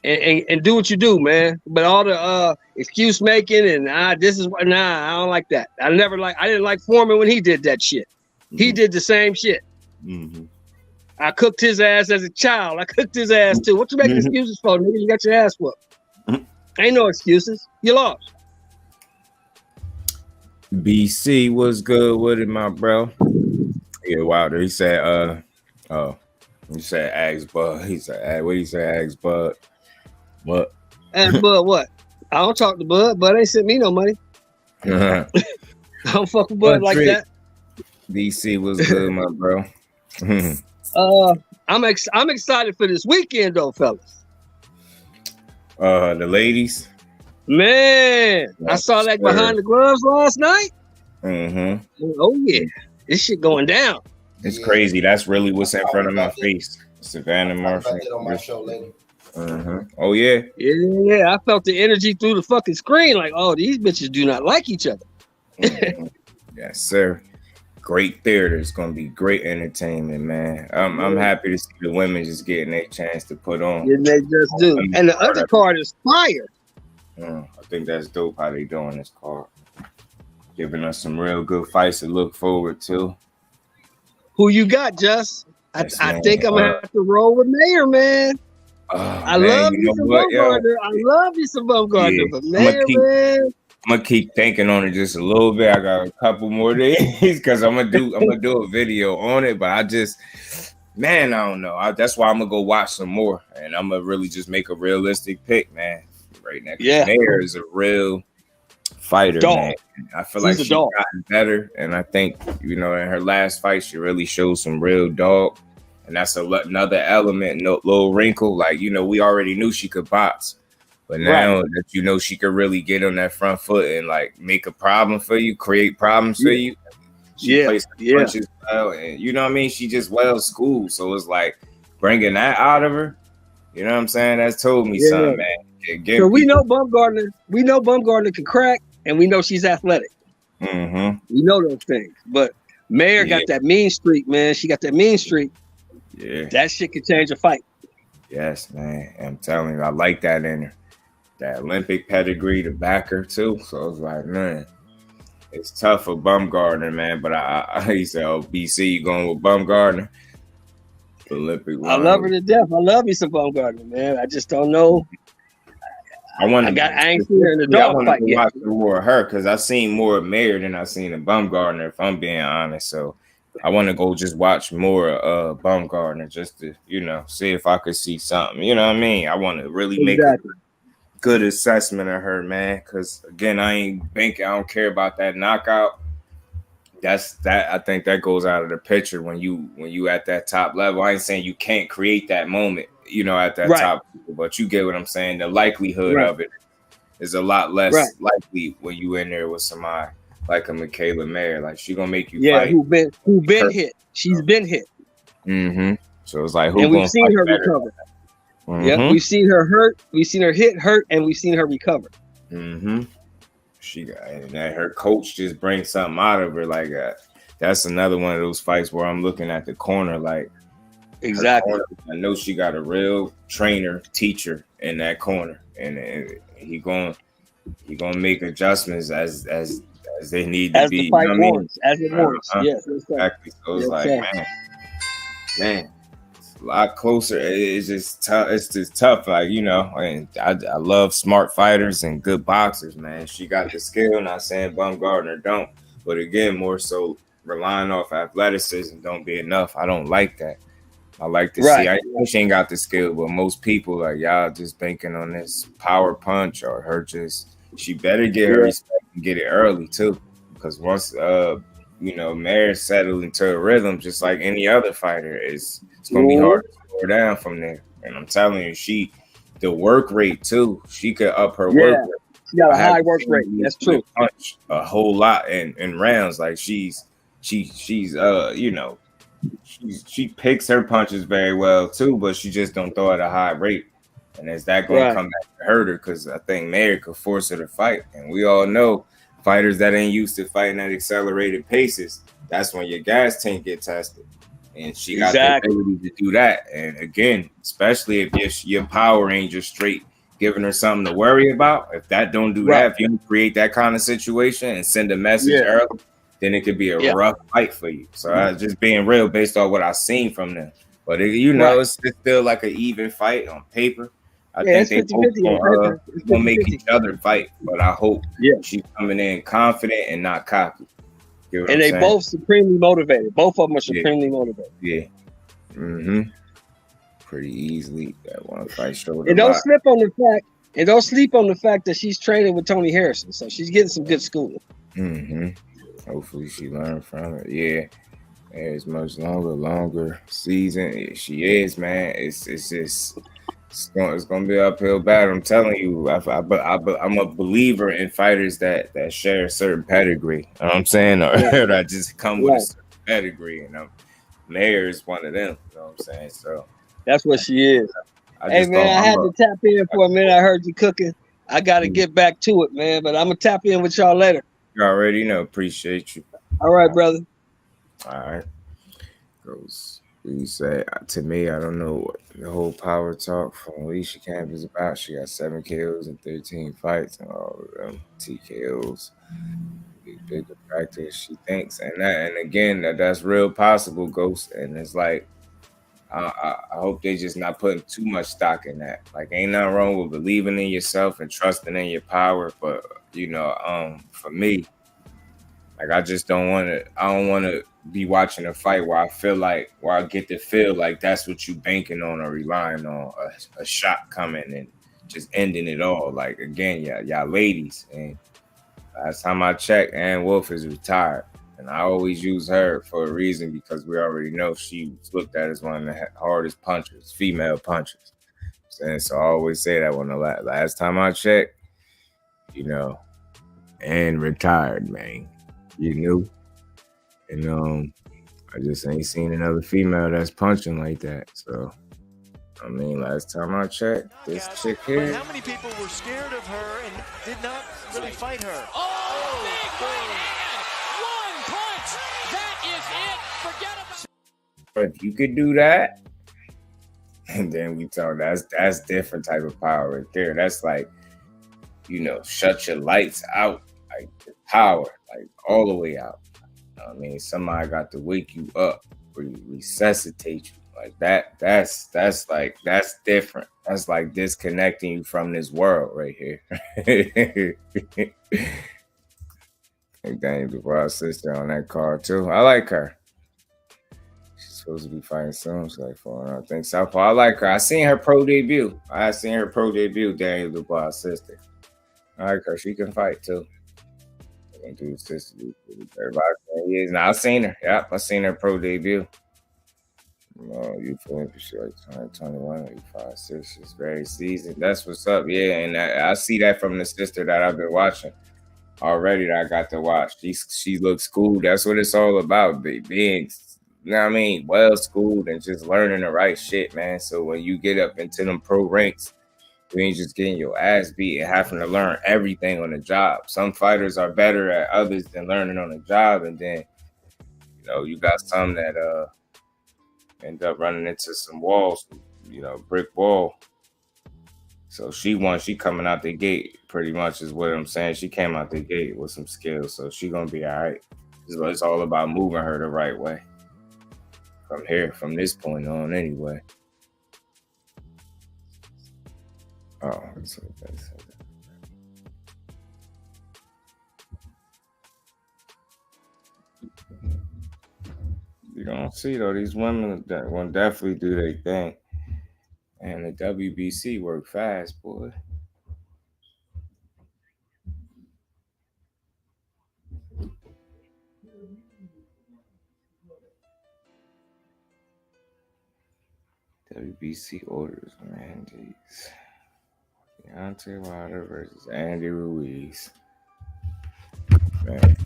and do what you do, man. But all the excuse making and I don't like that. I didn't like Foreman when he did that shit. He did the same shit. I cooked his ass as a child. I cooked his ass too. What you making excuses for, nigga? You got your ass whooped. Ain't no excuses. You lost. BC was good with it, my bro. Yeah, Wilder. He said, he said, ask Bud. He said, what he say, ask Bud. What? Ask Bud what? I don't talk to Bud. Bud ain't sent me no money. I don't fuck with Bud like that. BC was good, my bro. I'm excited for this weekend though, fellas. The ladies. Man, I saw that behind the gloves last night. Oh yeah, this shit going down. It's crazy. That's really what's in front of my face. Savannah Murphy. On my show later. Oh yeah. Yeah, I felt the energy through the fucking screen. Like, oh, these bitches do not like each other. Yes, sir. Great theater. It's gonna be great entertainment, man. I'm happy to see the women just getting their chance to put on. Yeah, they just do. And the undercard is fire. I think that's dope how they doing this card. Giving us some real good fights to look forward to. Who you got, Just? I think I'm gonna have to roll with Mayer, man. I love you some Bumgarner. I love you some Bumgarner, but Mayer, man. I'm gonna keep thinking on it just a little bit. I got a couple more days because I'm gonna do a video on it. But I just, man, I don't know. That's why I'm gonna go watch some more, and I'm gonna really just make a realistic pick, man. Right now, Mayer is a real fighter, man. I feel like she's gotten better, and I think in her last fight she really showed some real dog, and that's another element, little wrinkle. Like we already knew she could box. But now that she could really get on that front foot and like make a problem for you, create problems for you. She plays punches well, and you know what I mean? She just well schooled. So it's like bringing that out of her, you know what I'm saying? That's told me something, man. So we know Bumgarner can crack, and we know she's athletic. We know those things. But Mayer got that mean streak, man. She got that mean streak. Yeah. That shit could change a fight. Yes, man. I'm telling you, I like that in her. That Olympic pedigree to back her too. So it's like, man, it's tough for Bumgarner, man. But he said, "Oh, BC, you going with Bumgarner?" Olympic. I love her to death. I love me some Bumgarner, man. I just don't know. I ain't seen her in the dog fight yet. Watch more of her because I've seen more of Mayer than I've seen of Bumgarner, if I'm being honest. So I want to go just watch more of Bumgarner just to, see if I could see something. You know what I mean? I want to really make a good assessment of her, man, because again, I ain't banking. I don't care about that knockout. I think that goes out of the picture when you at that top level. I ain't saying you can't create that moment, at that top level, but you get what I'm saying. The likelihood of it is a lot less likely when you in there with somebody like a Michaela Mayer. Like she gonna make you fight. who been hit. She's been hit. So it's like, and we've seen her recover. Yeah, we've seen her hurt, we've seen her hurt, and we've seen her recover. She got, and that her coach just brings something out of her like that. That's another one of those fights where I'm looking at the corner like exactly. I know she got a real trainer, teacher in that corner, and he gonna make adjustments as they need to be. The fight wants, as it wants. Yes, exactly. So it's like, man. A lot closer. It's just tough. It's just tough. Like, and I love smart fighters and good boxers, man. She got the skill. Not saying Bumgarner don't, but again, more so relying off athleticism don't be enough. I don't like that. I like to see. I know she ain't got the skill, but most people like y'all just banking on this power punch or her just. She better get her respect and get it early too, because once Mayer settled into a rhythm, just like any other fighter, it's gonna be hard to slow her down from there. And I'm telling you, the work rate too. She could up her work rate. She got a high work rate. That's true. Punch a whole lot in rounds. Like she picks her punches very well too, but she just don't throw at a high rate. And is that gonna come back to hurt her? Because I think Mayer could force her to fight, and we all know. Fighters that ain't used to fighting at accelerated paces, that's when your gas tank get tested. And she got the ability to do that. And again, especially if your Power Ranger straight giving her something to worry about, if that don't do that, if you don't create that kind of situation and send a message early, then it could be a rough fight for you. So I was just being real based on what I've seen from them. But it's still like an even fight on paper. I think they both gonna make each other fight, but I hope she's coming in confident and not cocky. And they both supremely motivated. Both of them are supremely motivated. Yeah. Pretty easily that one fight showed. And don't sleep on the fact that she's training with Tony Harrison, so she's getting some good schooling. Hopefully she learned from it. Yeah. It's much longer season. She is, man. It's just. It's gonna be an uphill battle. I'm telling you, I'm a believer in fighters that share a certain pedigree. You know what I'm saying, or that just come with a certain pedigree. Mayer is one of them. You know what I'm saying? So that's what she is. Hey man, I had to tap in for a minute. I heard you cooking. I got to get back to it, man. But I'm gonna tap in with y'all later. You already know. Appreciate you. All right, brother. All right. Goes. You say to me, I don't know what the whole power talk from Alicia Camp is about. She got 7 KOs and 13 fights, and all of them TKOs. Bigger factor she thinks, and again, that's real possible, Ghost. And it's like, I hope they just not putting too much stock in that. Like, ain't nothing wrong with believing in yourself and trusting in your power, but for me, like, I just don't want to. I don't want to be watching a fight where I get to feel like that's what you banking on or relying on, a shot coming and just ending it all. Like, again, y'all ladies, and last time I checked, Ann Wolf is retired, and I always use her for a reason because we already know she was looked at as one of the hardest punchers, female punchers. And so I always say that when the last time I checked, Ann retired, man. You knew. And I just ain't seen another female that's punching like that. So, I mean, last time I checked, this chick here. But how many people were scared of her and did not really fight her? Oh, big right hand! One punch! That is it! Forget about it! But if you could do that, and then we talk, that's different type of power right there. That's like, shut your lights out, like the power, like all the way out. I mean, somebody got to wake you up, resuscitate you. Like that's different. That's like disconnecting you from this world right here. And Daniel Dubois' sister on that card too. I like her. She's supposed to be fighting soon. She's like, I think Southpaw. I like her. I seen her pro debut. Daniel Dubois' sister. I like her. She can fight too. Do sister years now. I seen her. Yep, I seen her pro debut. You feel me? She like 2021, 5'6". She's very seasoned. That's what's up. Yeah, and I see that from the sister that I've been watching already. That I got to watch. She looks cool. That's what it's all about. Being, well schooled and just learning the right shit, man. So when you get up into them pro ranks, you ain't just getting your ass beat and having to learn everything on the job. Some fighters are better at others than learning on the job, and then you got some that end up running into some walls, brick wall. So she coming out the gate pretty much is what I'm saying. She came out the gate with some skills, so she gonna be all right. It's all about moving her the right way from this point on anyway. Oh, that's what they said. You're gonna see though, these women that will definitely do their thing. And the WBC work fast, boy. WBC orders, man. Jeez. DEONTAY Wilder versus Andy Ruiz. Man,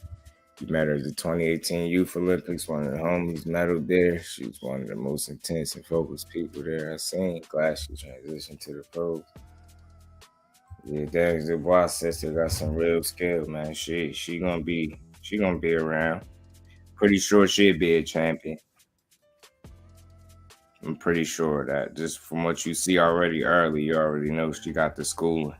he met her at the 2018 Youth Olympics. One of the homies medaled there. She was one of the most intense and focused people there I've seen. Glad she transitioned to the pros. Yeah, Daniel Dubois' sister got some real skill, man. She gonna be around. Pretty sure she'll be a champion. I'm pretty sure of that. Just from what you see already early, you already know she got the schooling.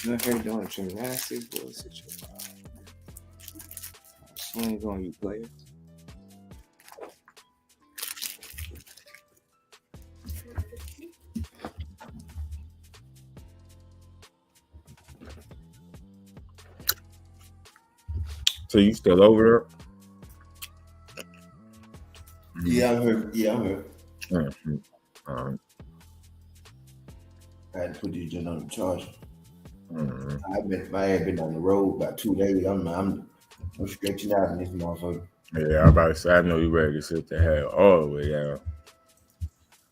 You out here doing gymnastics? Boy, sit your swing on you, player. So you still over there? Yeah, I'm here. Mm-hmm. All right. I had to put this joint on the charge. Mm-hmm. I had been on the road about 2 days. I'm stretching out in this motherfucker. Yeah, I'm about to say, I know you ready to sit the hell all the way out.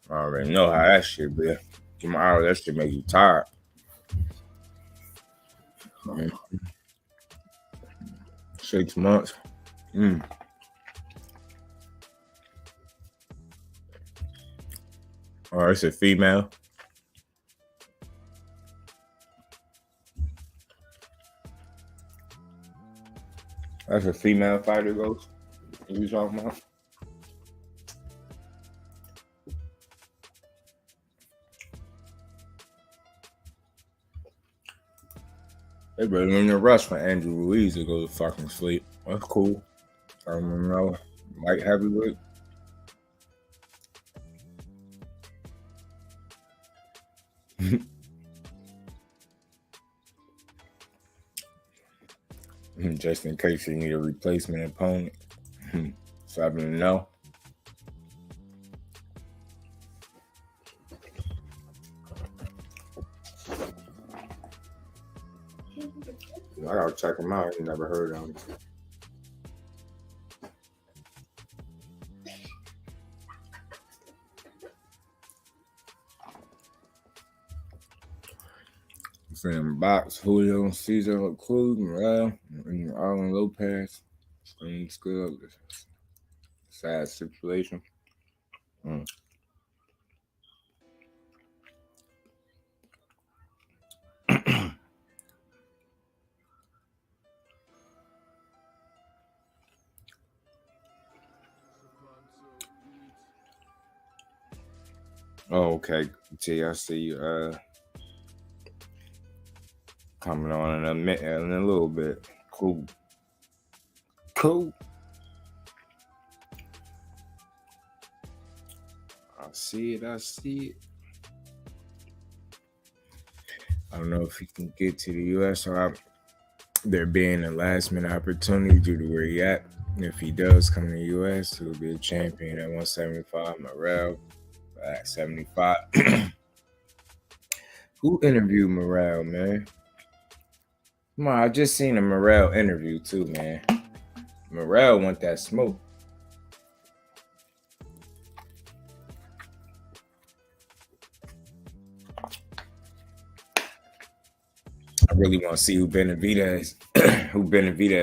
I already know how that shit be. Tomorrow, that shit make you tired. 6 months. Oh, it's a female. That's a female fighter, Ghost. What you talking about? They really in a rush for Andy Ruiz to go to fucking sleep. That's cool. I don't know. Light heavyweight. Just in case you need a replacement opponent. 7-0. I gotta check him out. I never heard of him. Sam Box, Julio, Cesar, Cruz, Morel, and Arlen Lopez. Screams good. Sad situation. Oh, okay. T, I see you coming on in a little bit. Cool. I see it. I don't know if he can get to the U.S. or there being a last-minute opportunity due to where he at. If he does come to the U.S., he'll be a champion at 175. Morel at 75. Who interviewed Morel, man? Come on, I just seen a Morel interview too, man. Morel want that smoke. I really want to see who Benavidez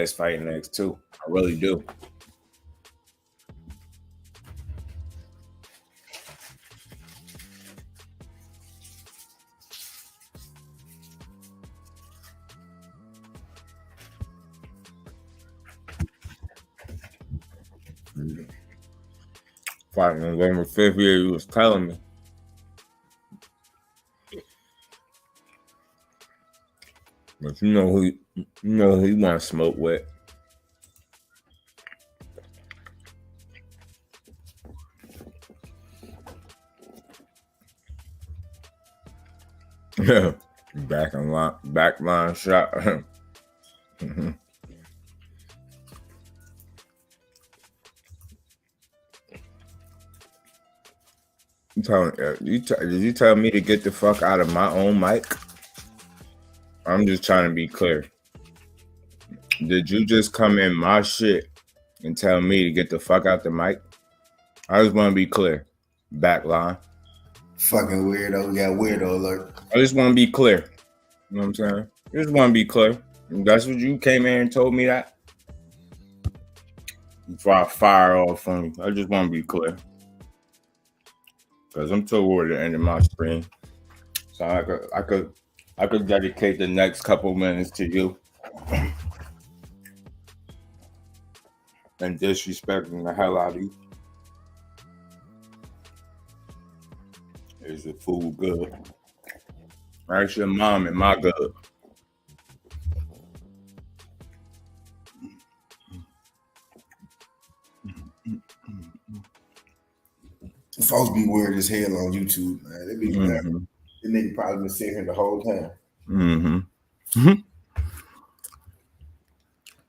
is fighting next too. I really do. Fighting November 5th year, he was telling me. But you know who he want to smoke with. Back line shot. Did you tell me to get the fuck out of my own mic? I'm just trying to be clear. Did you just come in my shit and tell me to get the fuck out the mic? I just want to be clear. Backline. Fucking weirdo. We got weirdo alert. I just want to be clear. You know what I'm saying? I just want to be clear. That's what you came in and told me that? Before I fire off from you. I just want to be clear. Because I'm toward the end of my stream. So I could dedicate the next couple minutes to you. And disrespecting the hell out of you. Is the food good? Ask your mom and my good. Folks be weird as hell on YouTube, man. They be the nigga probably been sitting here the whole time.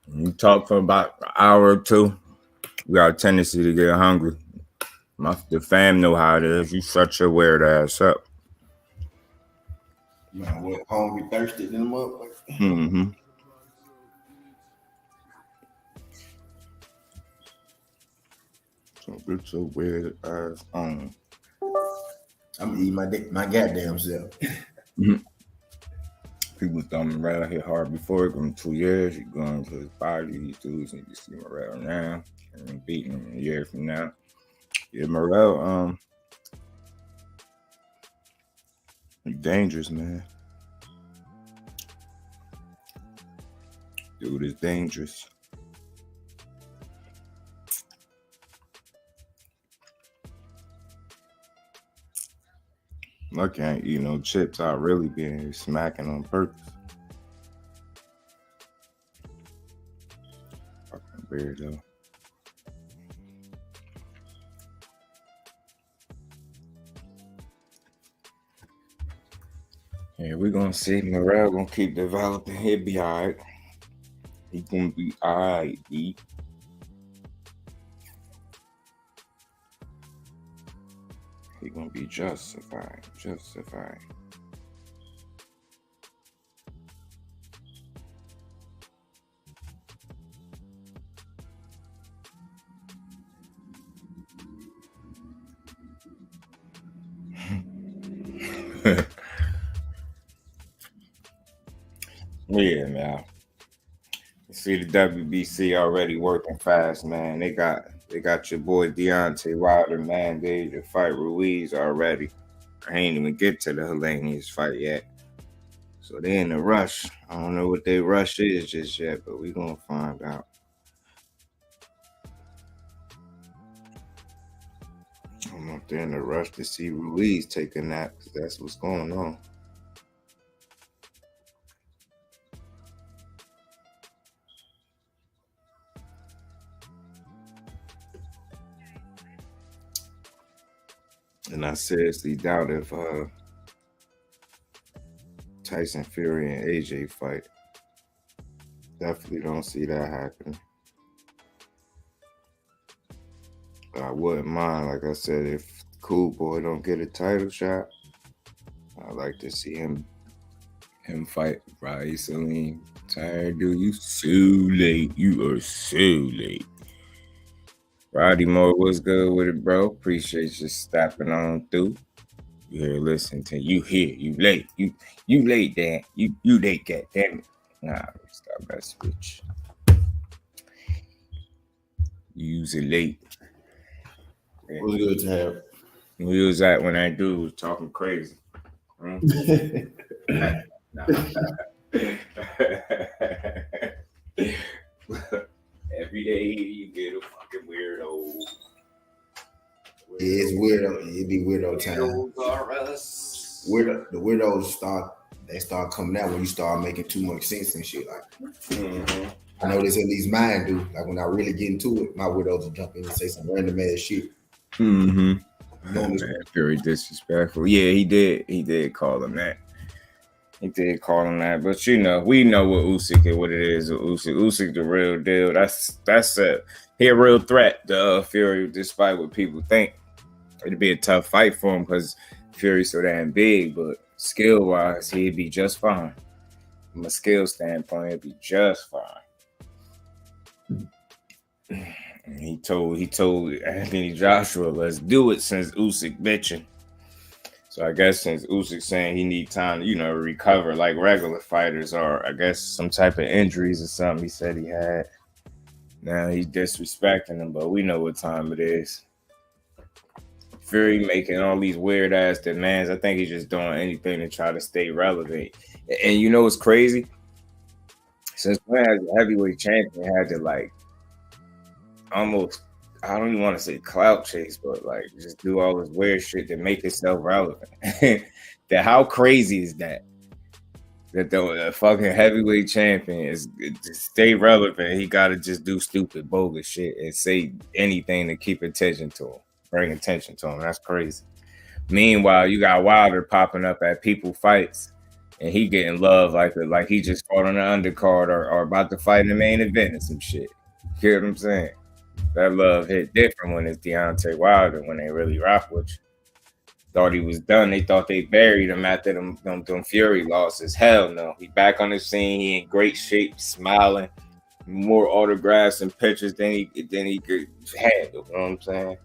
You talk for about an hour or two, you got a tendency to get hungry. The fam know how it is. You shut your weird ass up. You know what? Hungry, thirsty, them motherfuckers. So get your weird ass on. I'm eating my goddamn self. People thought Morrell hit hard before. It been 2 years. He going to his body. He's losing. You see Morrell now. And beating him a year from now. Yeah, Morrell, he's dangerous, man. Dude is dangerous. I can't eat no chips. I really been smacking on purpose. Fucking weirdo. Yeah, we're gonna see. Morrell gonna keep developing. He'll be alright. He gonna be alright, B. He gonna be justified. Yeah, man. You see the WBC already working fast, man. They got your boy Deontay Wilder mandated to fight Ruiz already. I ain't even get to the Hellenius fight yet. So they in a rush. I don't know what their rush is just yet, but we gonna find out. I'm up there in a rush to see Ruiz take a nap, because that's what's going on. And I seriously doubt if Tyson Fury and AJ fight. Definitely don't see that happening. But I wouldn't mind, like I said, if Cool Boy don't get a title shot, I'd like to see him fight Ra'eese Aleem. Tired, dude. You so late. You are so late. Roddy Moore, what's good with it, bro? Appreciate you stepping on through. You here listening to you here. You late. You late, Dan. You late, God damn it. Nah, stop messing with you. You's late. It was good to have. We was at when that dude was talking crazy. Every day you get a fucking weirdo. Yeah, it's weirdo. It be weirdo time. The weirdos start coming out when you start making too much sense and shit. Like, I know this at least mine do. Like when I really get into it, my weirdos will jump in and say some random ass shit. Man, very disrespectful. Yeah, he did call him that. But we know what Usyk and what it is with Usyk. Usyk the real deal. He a real threat to Fury, despite what people think. It'd be a tough fight for him because Fury's so damn big, but skill wise, he'd be just fine. From a skill standpoint, it'd be just fine. And he told Anthony Joshua, let's do it, since Usyk bitching. So I guess since Usyk saying he need time to, recover like regular fighters, or I guess some type of injuries or something he said he had. Now he's disrespecting him, but we know what time it is. Fury making all these weird ass demands. I think he's just doing anything to try to stay relevant. And you know what's crazy? Since when has a heavyweight champion had to almost, I don't even want to say clout chase, but just do all this weird shit to make itself relevant. How crazy is that? That the fucking heavyweight champion is to stay relevant, he gotta just do stupid, bogus shit and say anything to keep attention to him, bring attention to him. That's crazy. Meanwhile, you got Wilder popping up at people fights, and he getting love like he just fought on the undercard or about to fight in the main event or some shit. You hear what I'm saying? That love hit different when it's Deontay Wilder, when they really rock with you. Thought he was done. They thought they buried him after them Fury losses. Hell no. He back on the scene. He in great shape, smiling. More autographs and pictures than he could handle. You know what I'm saying?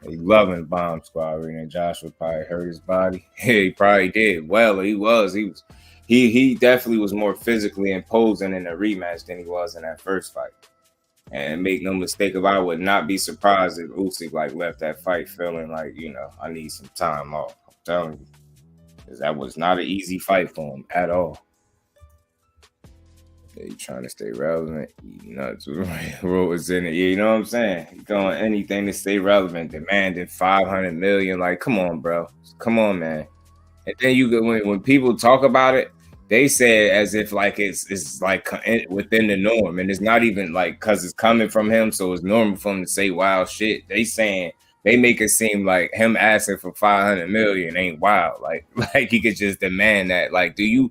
He loving Bomb Squad arena. Joshua probably hurt his body. He probably did. Well, he definitely was more physically imposing in the rematch than he was in that first fight. And make no mistake about it, I would not be surprised if Usyk like left that fight feeling like, I need some time off. I'm telling you. Because that was not an easy fight for him at all. Yeah, you trying to stay relevant. You know, what was in it. Yeah, you know what I'm saying? He's doing anything to stay relevant, demanding $500 million. Like, come on, bro. Come on, man. And then when people talk about it, they say it as if like it's like within the norm, and it's not even like because it's coming from him, so it's normal for him to say wild shit. They make it seem like him asking for $500 million ain't wild. Like he could just demand that. Like, do you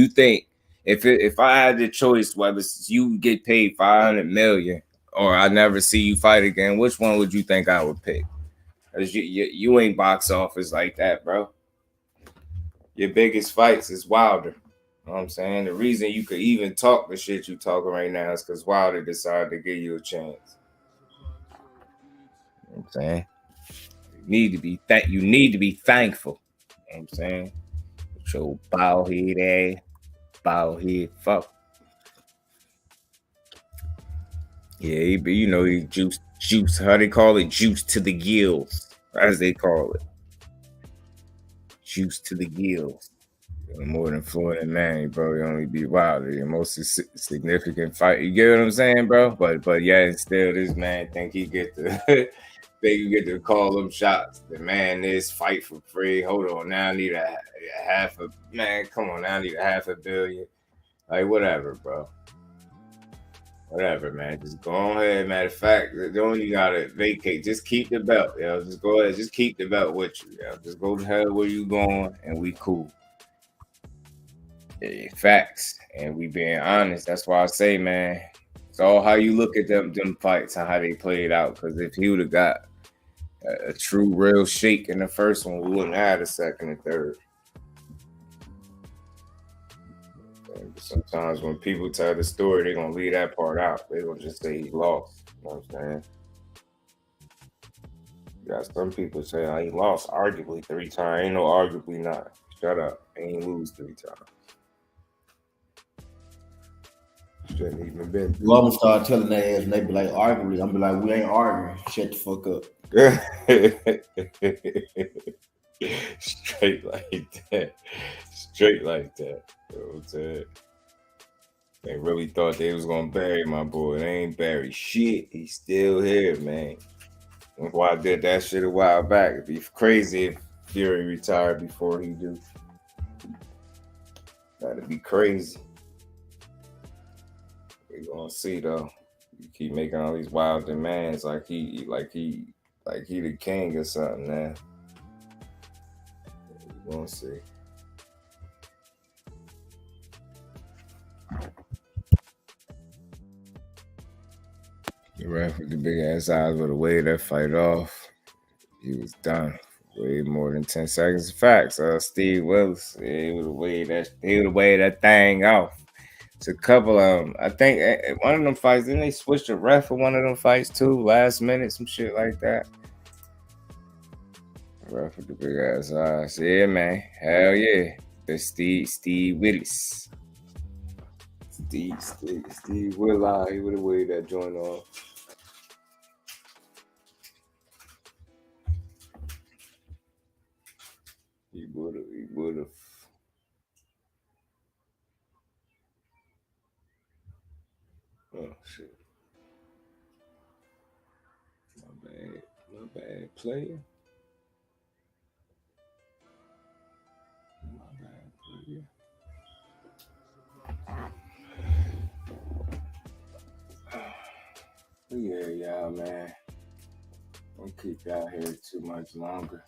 think if I had the choice whether you get paid $500 million or I never see you fight again, which one would you think I would pick? Because you ain't box office like that, bro. Your biggest fights is Wilder. You know what I'm saying? The reason you could even talk the shit you talking right now is because Wilder decided to give you a chance. You know what I'm saying? You need to be thankful. You know what I'm saying? With your bald head fuck. Yeah, but he juice, how they call it? Juice to the gills, as they call it. Juice to the gills. More than Floyd and Manny, bro. You only beat Wilder. Your most significant fight. You get what I'm saying, bro? But yeah, and still this man think he get to call them shots. The man is fight for free. Hold on, now I need a half a man. Come on, now I need a $500 million. Like whatever, bro. Whatever, man. Just go on ahead. Matter of fact, don't you gotta vacate. Just keep the belt. Just go ahead. Just keep the belt with you. Just go to hell where you going, and we cool. Yeah, facts, and we being honest. That's why I say, man, it's all how you look at them fights and how they played out. Because if he would have got a true, real shake in the first one, we wouldn't have a second and third. And sometimes when people tell the story, they're gonna leave that part out. They're gonna just say he lost. You know what I'm saying? You got some people say he lost arguably 3 times. Ain't no arguably not. Shut up. Ain't lose 3 times. Shouldn't even been. Well, I'm gonna start telling their ass, and they be like, arguably. I'm be like, we ain't arguing. Shut the fuck up. Straight like that. Straight like that. You know what I'm saying? They really thought they was gonna bury my boy. They ain't bury shit. He's still here, man. That's why I did that shit a while back. It'd be crazy if Fury retired before he do. That'd be crazy. We're gonna see though. You keep making all these wild demands like he the king or something, man. We're gonna see. The ref with the big ass eyes would have waved that fight off. He was done. Way more than 10 seconds. Facts. Steve Willis, he would have waved that thing off. It's a couple of them. I think one of them fights, didn't they switch the ref for one of them fights too? Last minute, some shit like that. Ref with the big ass eyes. Yeah, man. Hell yeah. That's Steve Willis. Steve Willis. He would have waved that joint off. He would have. Oh shit. My bad player. Yeah, y'all, man. Don't keep y'all here too much longer.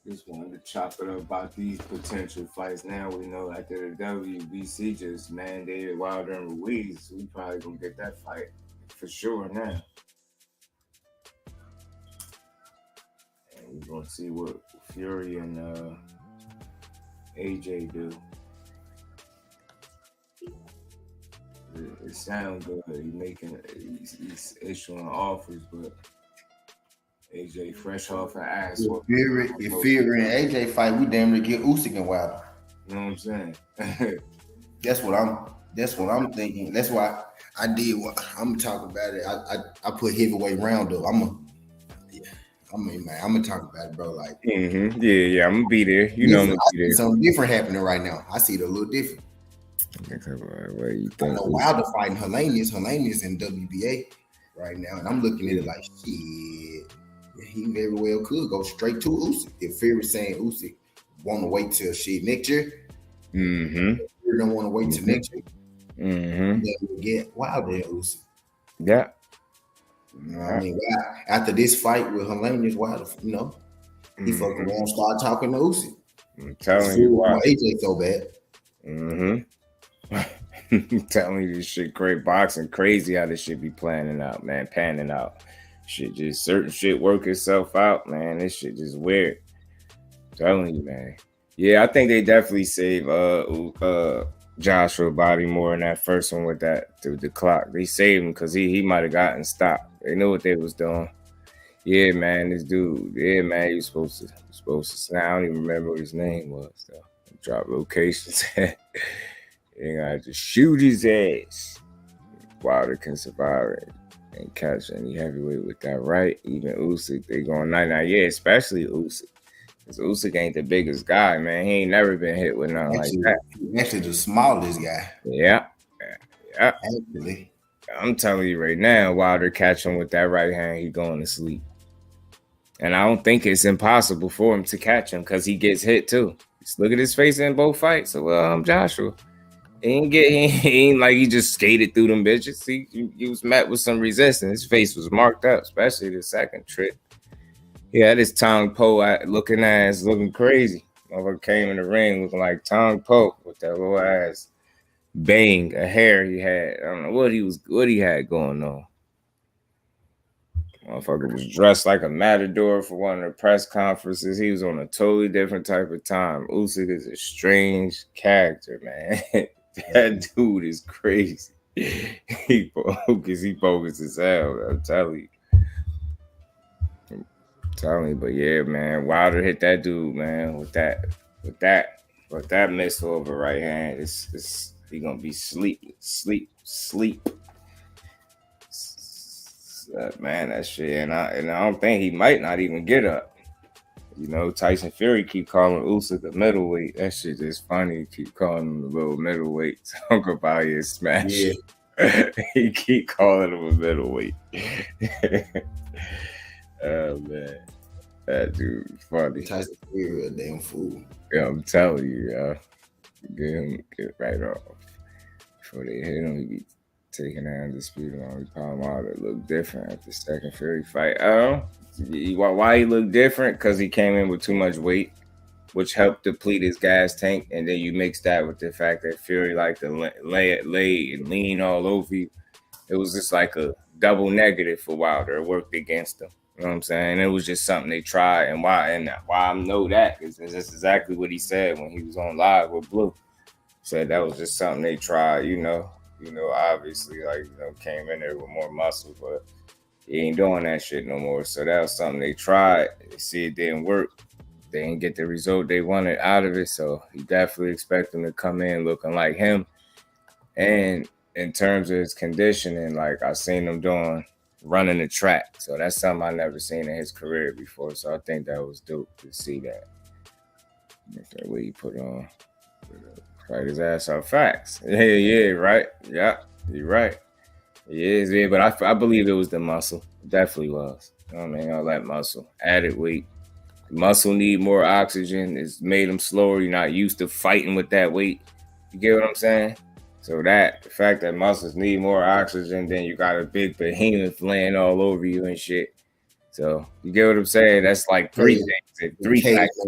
Just wanted to chop it up about these potential fights. Now we know after the WBC just mandated Wilder and Ruiz, we probably gonna get that fight for sure now. And we're gonna see what Fury and AJ do. It sounds good. He's issuing offers, but AJ fresh off an ass. If Fury and AJ fight, we damn near get Usyk and Wilder. You know what I'm saying? That's what I'm thinking. That's why I did what I'm talking about it. I put heavyweight round up. I'm gonna talk about it, bro. Like, yeah, I'm gonna be there. You know, I'm gonna be there. Something different happening right now. I see it a little different. What you think? I know Wilder fighting Helenius. Helenius in WBA right now, and I'm looking at it like, shit. He very well could go straight to Usyk. If Fury saying Usyk want to wait till shit next year, Fury don't want to wait till next year. Then we get Wilder and Usyk. Yeah. You know what I mean? After this fight with Helenius, Wilder, you know, he fucking won't start talking to Usyk. I'm telling you why. AJ so bad. I'm telling you, this shit great boxing. Crazy how this shit be panning out. Shit, just certain shit work itself out, man. This shit just weird. I'm telling you, man. Yeah, I think they definitely saved Joshua body more in that first one with that the clock. They saved him because he might have gotten stopped. They knew what they was doing. Yeah, man, this dude. Yeah, man, he was supposed to. I don't even remember what his name was. Though. Drop locations. You gotta just shoot his ass. Wilder can survive it and catch any heavyweight with that right. Even Usyk, they going night. Yeah, especially Usyk. Because Usyk ain't the biggest guy, man. He ain't never been hit with nothing like that. He's actually the smallest guy. Yeah. Actually. I'm telling you right now, Wilder catch him with that right hand, he going to sleep. And I don't think it's impossible for him to catch him because he gets hit too. Just look at his face in both fights. So, I'm Joshua. He ain't like he just skated through them bitches. He was met with some resistance. His face was marked up, especially the second trip. He had his Tong Po looking crazy. Motherfucker came in the ring looking like Tong Po with that little ass bang of hair he had. I don't know what he had going on. Motherfucker was dressed like a matador for one of the press conferences. He was on a totally different type of time. Usyk is a strange character, man. That dude is crazy. He bogus as hell. I'm telling you. But yeah, man, Wilder hit that dude, man, with that missile over right hand. It's he gonna be sleep. Man, that shit, and I don't think he might not even get up. You know, Tyson Fury keep calling Usyk a middleweight. That shit is funny. Keep calling him a little middleweight. Talk about his smash. Yeah. He keep calling him a middleweight. Oh man, that dude funny. Tyson Fury a damn fool. Yeah, I'm telling you, get right off before they hit him. He be taking the undisputed on Palm out. It looked different at the second Fury fight. Why he looked different? Because he came in with too much weight, which helped deplete his gas tank. And then you mix that with the fact that Fury liked to lay and lean all over you. It was just like a double negative for Wilder. It worked against him. You know what I'm saying? It was just something they tried. And why I know that is that's exactly what he said when he was on live with Blue. Said that was just something they tried, you know, obviously, like, came in there with more muscle, but he ain't doing that shit no more. So that was something they tried. They see it didn't work. They didn't get the result they wanted out of it. So you definitely expect him to come in looking like him. And in terms of his conditioning, like I seen him running the track. So that's something I never seen in his career before. So I think that was dope to see that. That way he put on. Fight his ass off. Facts. Yeah, right. Yeah, you're right. Yeah, but I believe it was the muscle. It definitely was. You know what I mean? All that muscle. Added weight. The muscle need more oxygen. It's made him slower. You're not used to fighting with that weight. You get what I'm saying? So the fact that muscles need more oxygen, then you got a big behemoth laying all over you and shit. So you get what I'm saying? That's like three things. Three factors.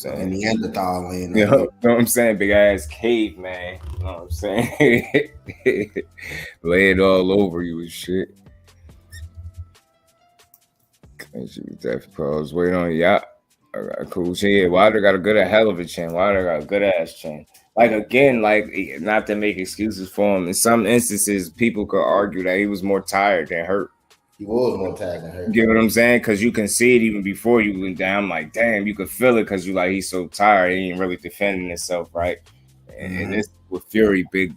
And Neanderthal land. You know what I'm saying? Big ass cave, man. You know what I'm saying? Lay it all over you and shit. And she was definitely I was waiting on you. I got a cool chin. Yeah, Wilder got a hell of a chin. Wilder got a good ass chin. Like, again, like, not to make excuses for him. In some instances, people could argue that he was more tired than hurt. He was more tired than her. You get what I'm saying? Because you can see it even before you went down. I'm like, damn, you could feel it because you like he's so tired. He ain't really defending himself, right? And this with Fury, big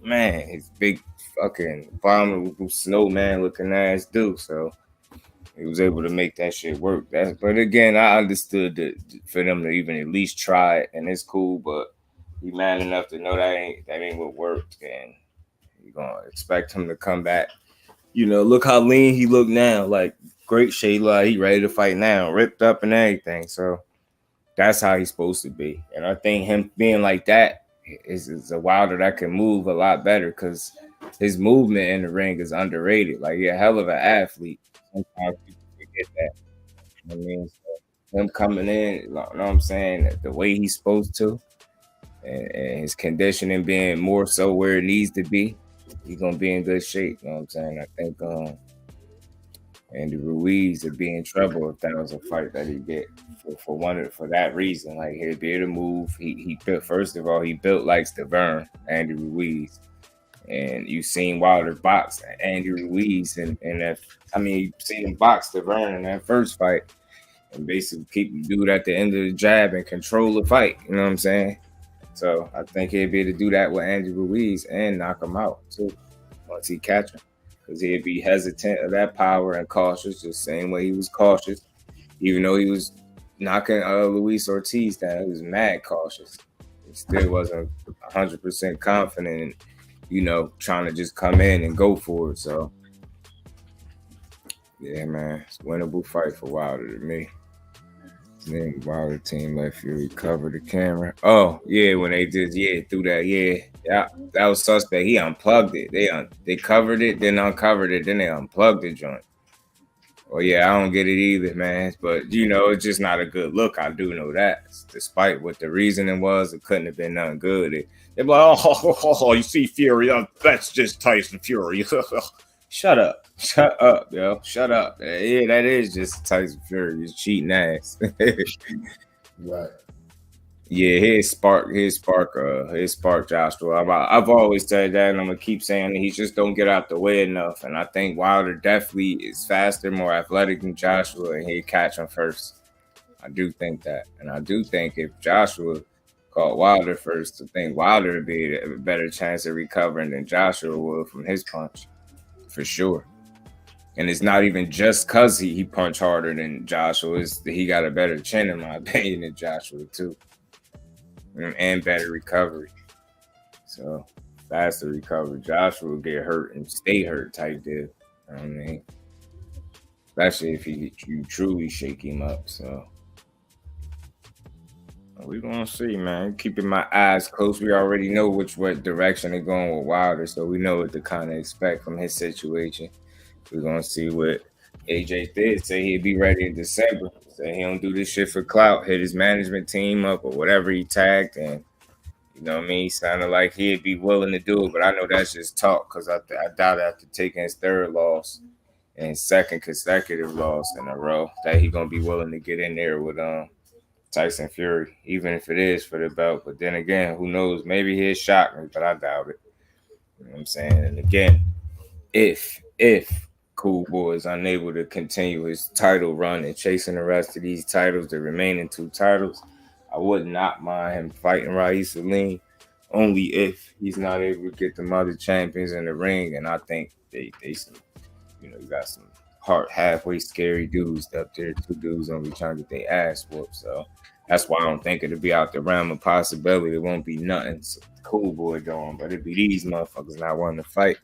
man, his big fucking abominable snowman looking ass dude. So he was able to make that shit work. But again, I understood that for them to even at least try it, and it's cool. But he man enough to know that ain't what worked, and you gonna expect him to come back. You know, look how lean he look now. Like great shape, like he ready to fight now, ripped up and everything. So that's how he's supposed to be. And I think him being like that is a Wilder that can move a lot better because his movement in the ring is underrated. Like he's a hell of an athlete. Sometimes people forget that. I mean, so him coming in, you know what I'm saying, the way he's supposed to, and his conditioning being more so where it needs to be, he's gonna be in good shape. You know what I'm saying? I think Andy Ruiz would be in trouble if that was a fight that he get for that reason. Like he'd be able to move. He built, first of all, he built like Stavern, Andy Ruiz. And you've seen Wilder box Andy Ruiz and that, I mean, you've seen him box Stavern in that first fight and basically keep the dude at the end of the jab and control the fight. You know what I'm saying? So I think he'd be able to do that with Andy Ruiz and knock him out too once he catch him. Because he'd be hesitant of that power and cautious, the same way he was cautious. Even though he was knocking Luis Ortiz down, he was mad cautious. He still wasn't 100% confident in, you know, trying to just come in and go for it. So, yeah, man, it's a winnable fight for Wilder to me. Then Wilder team let Fury cover the camera. Oh, yeah, when they did, through that, yeah, that was suspect. He unplugged it. They covered it, then uncovered it, then they unplugged the joint. Well, yeah, I don't get it either, man. But, you know, it's just not a good look. I do know that. Despite what the reasoning was, it couldn't have been nothing good. They're like, oh, you see Fury, that's just Tyson Fury. Shut up, yo, shut up. Yeah, that is just Tyson Fury. He's cheating ass. Right. Yeah, his spark Joshua. I've always said that, and I'm gonna keep saying that he just don't get out the way enough. And I think Wilder definitely is faster, more athletic than Joshua, and he'd catch him first. I do think that, and I do think if Joshua caught Wilder first, I think Wilder would be a better chance of recovering than Joshua would from his punch, for sure. And it's not even just because he punched harder than Joshua. It's he got a better chin, in my opinion, than Joshua, too. And better recovery. So, faster recovery. Joshua will get hurt and stay hurt type deal. I mean, especially if you truly shake him up. So, we're going to see, man. Keeping my eyes close. We already know what direction they're going with Wilder, so we know what to kind of expect from his situation. We're going to see what AJ did. Say he'd be ready in December. Say he don't do this shit for clout. Hit his management team up or whatever he tagged. And, you know what I mean? He sounded like he'd be willing to do it. But I know that's just talk because I doubt after taking his third loss and second consecutive loss in a row that he's going to be willing to get in there with Tyson Fury, even if it is for the belt. But then again, who knows? Maybe he'll shock me, but I doubt it. You know what I'm saying? And again, if Cool Boy is unable to continue his title run and chasing the rest of these titles, the remaining 2 titles, I would not mind him fighting Ra'eese Aleem, only if he's not able to get the other champions in the ring. And I think they some, you know, you got some halfway scary dudes up there. 2 dudes gonna be trying to get their ass whooped. So that's why I don't think it'll be out the realm of possibility. It won't be nothing Cool Boy doing, but it'd be these motherfuckers not wanting to fight.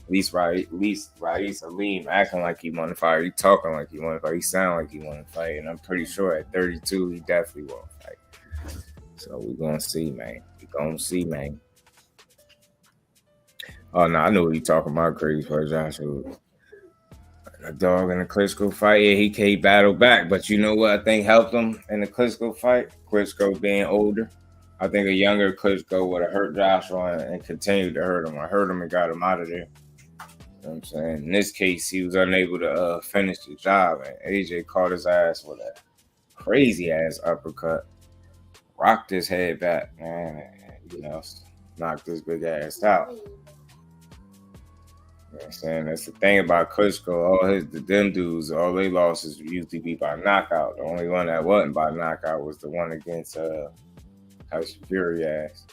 At least Ra'eese Aleem acting like he want to fight. He talking like he want to fight. He sound like he want to fight. And I'm pretty sure at 32, he definitely won't fight. So we're going to see, man. Oh, no, I know what you talking about, crazy for Joshua. A dog in the Klitschko fight. Yeah, he battled back. But you know what I think helped him in the Klitschko fight? Klitschko being older. I think a younger Klitschko would have hurt Joshua and continued to hurt him. I hurt him and got him out of there. You know what I'm saying? In this case, he was unable to finish the job, and AJ caught his ass with a crazy-ass uppercut. Rocked his head back, man, and, you know, knocked his big ass out. You know what I'm saying? That's the thing about Klitschko. Them dudes, all they losses usually be by knockout. The only one that wasn't by knockout was the one against Tyson Fury ass.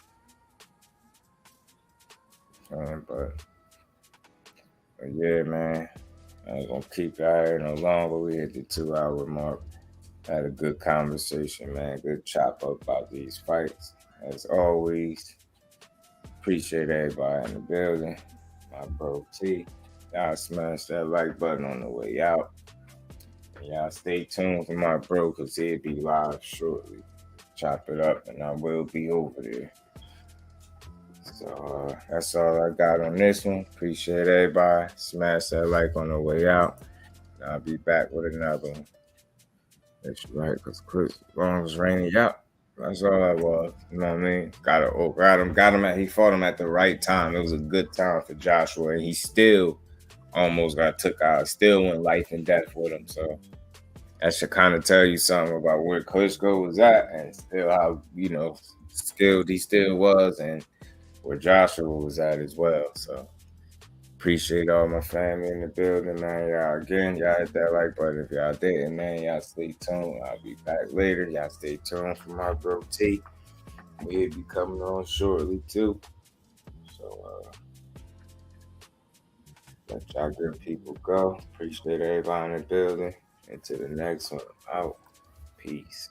But yeah, man. I ain't gonna keep y'all here no longer. We hit the 2-hour mark. Had a good conversation, man. Good chop up about these fights. As always, appreciate everybody in the building. My bro T. Y'all smash that like button on the way out. And y'all stay tuned for my bro, because he'll be live shortly. Chop it up, and I will be over there. So that's all I got on this one. Appreciate everybody. Smash that like on the way out. And I'll be back with another one. That's right, because Chris Long was raining out. That's all I was. You know what I mean? Got him. He fought him at the right time. It was a good time for Joshua, and he still almost got took out. Still went life and death with him. So that should kind of tell you something about where Klitschko was at, and still how skilled he still was, and where Joshua was at as well. So appreciate all my family in the building, man. Y'all hit that like button. If y'all didn't, man, y'all stay tuned. I'll be back later. Y'all stay tuned for my bro T. We'll be coming on shortly too. So let y'all good people go. Appreciate everybody in the building. Until the next one, out. Peace.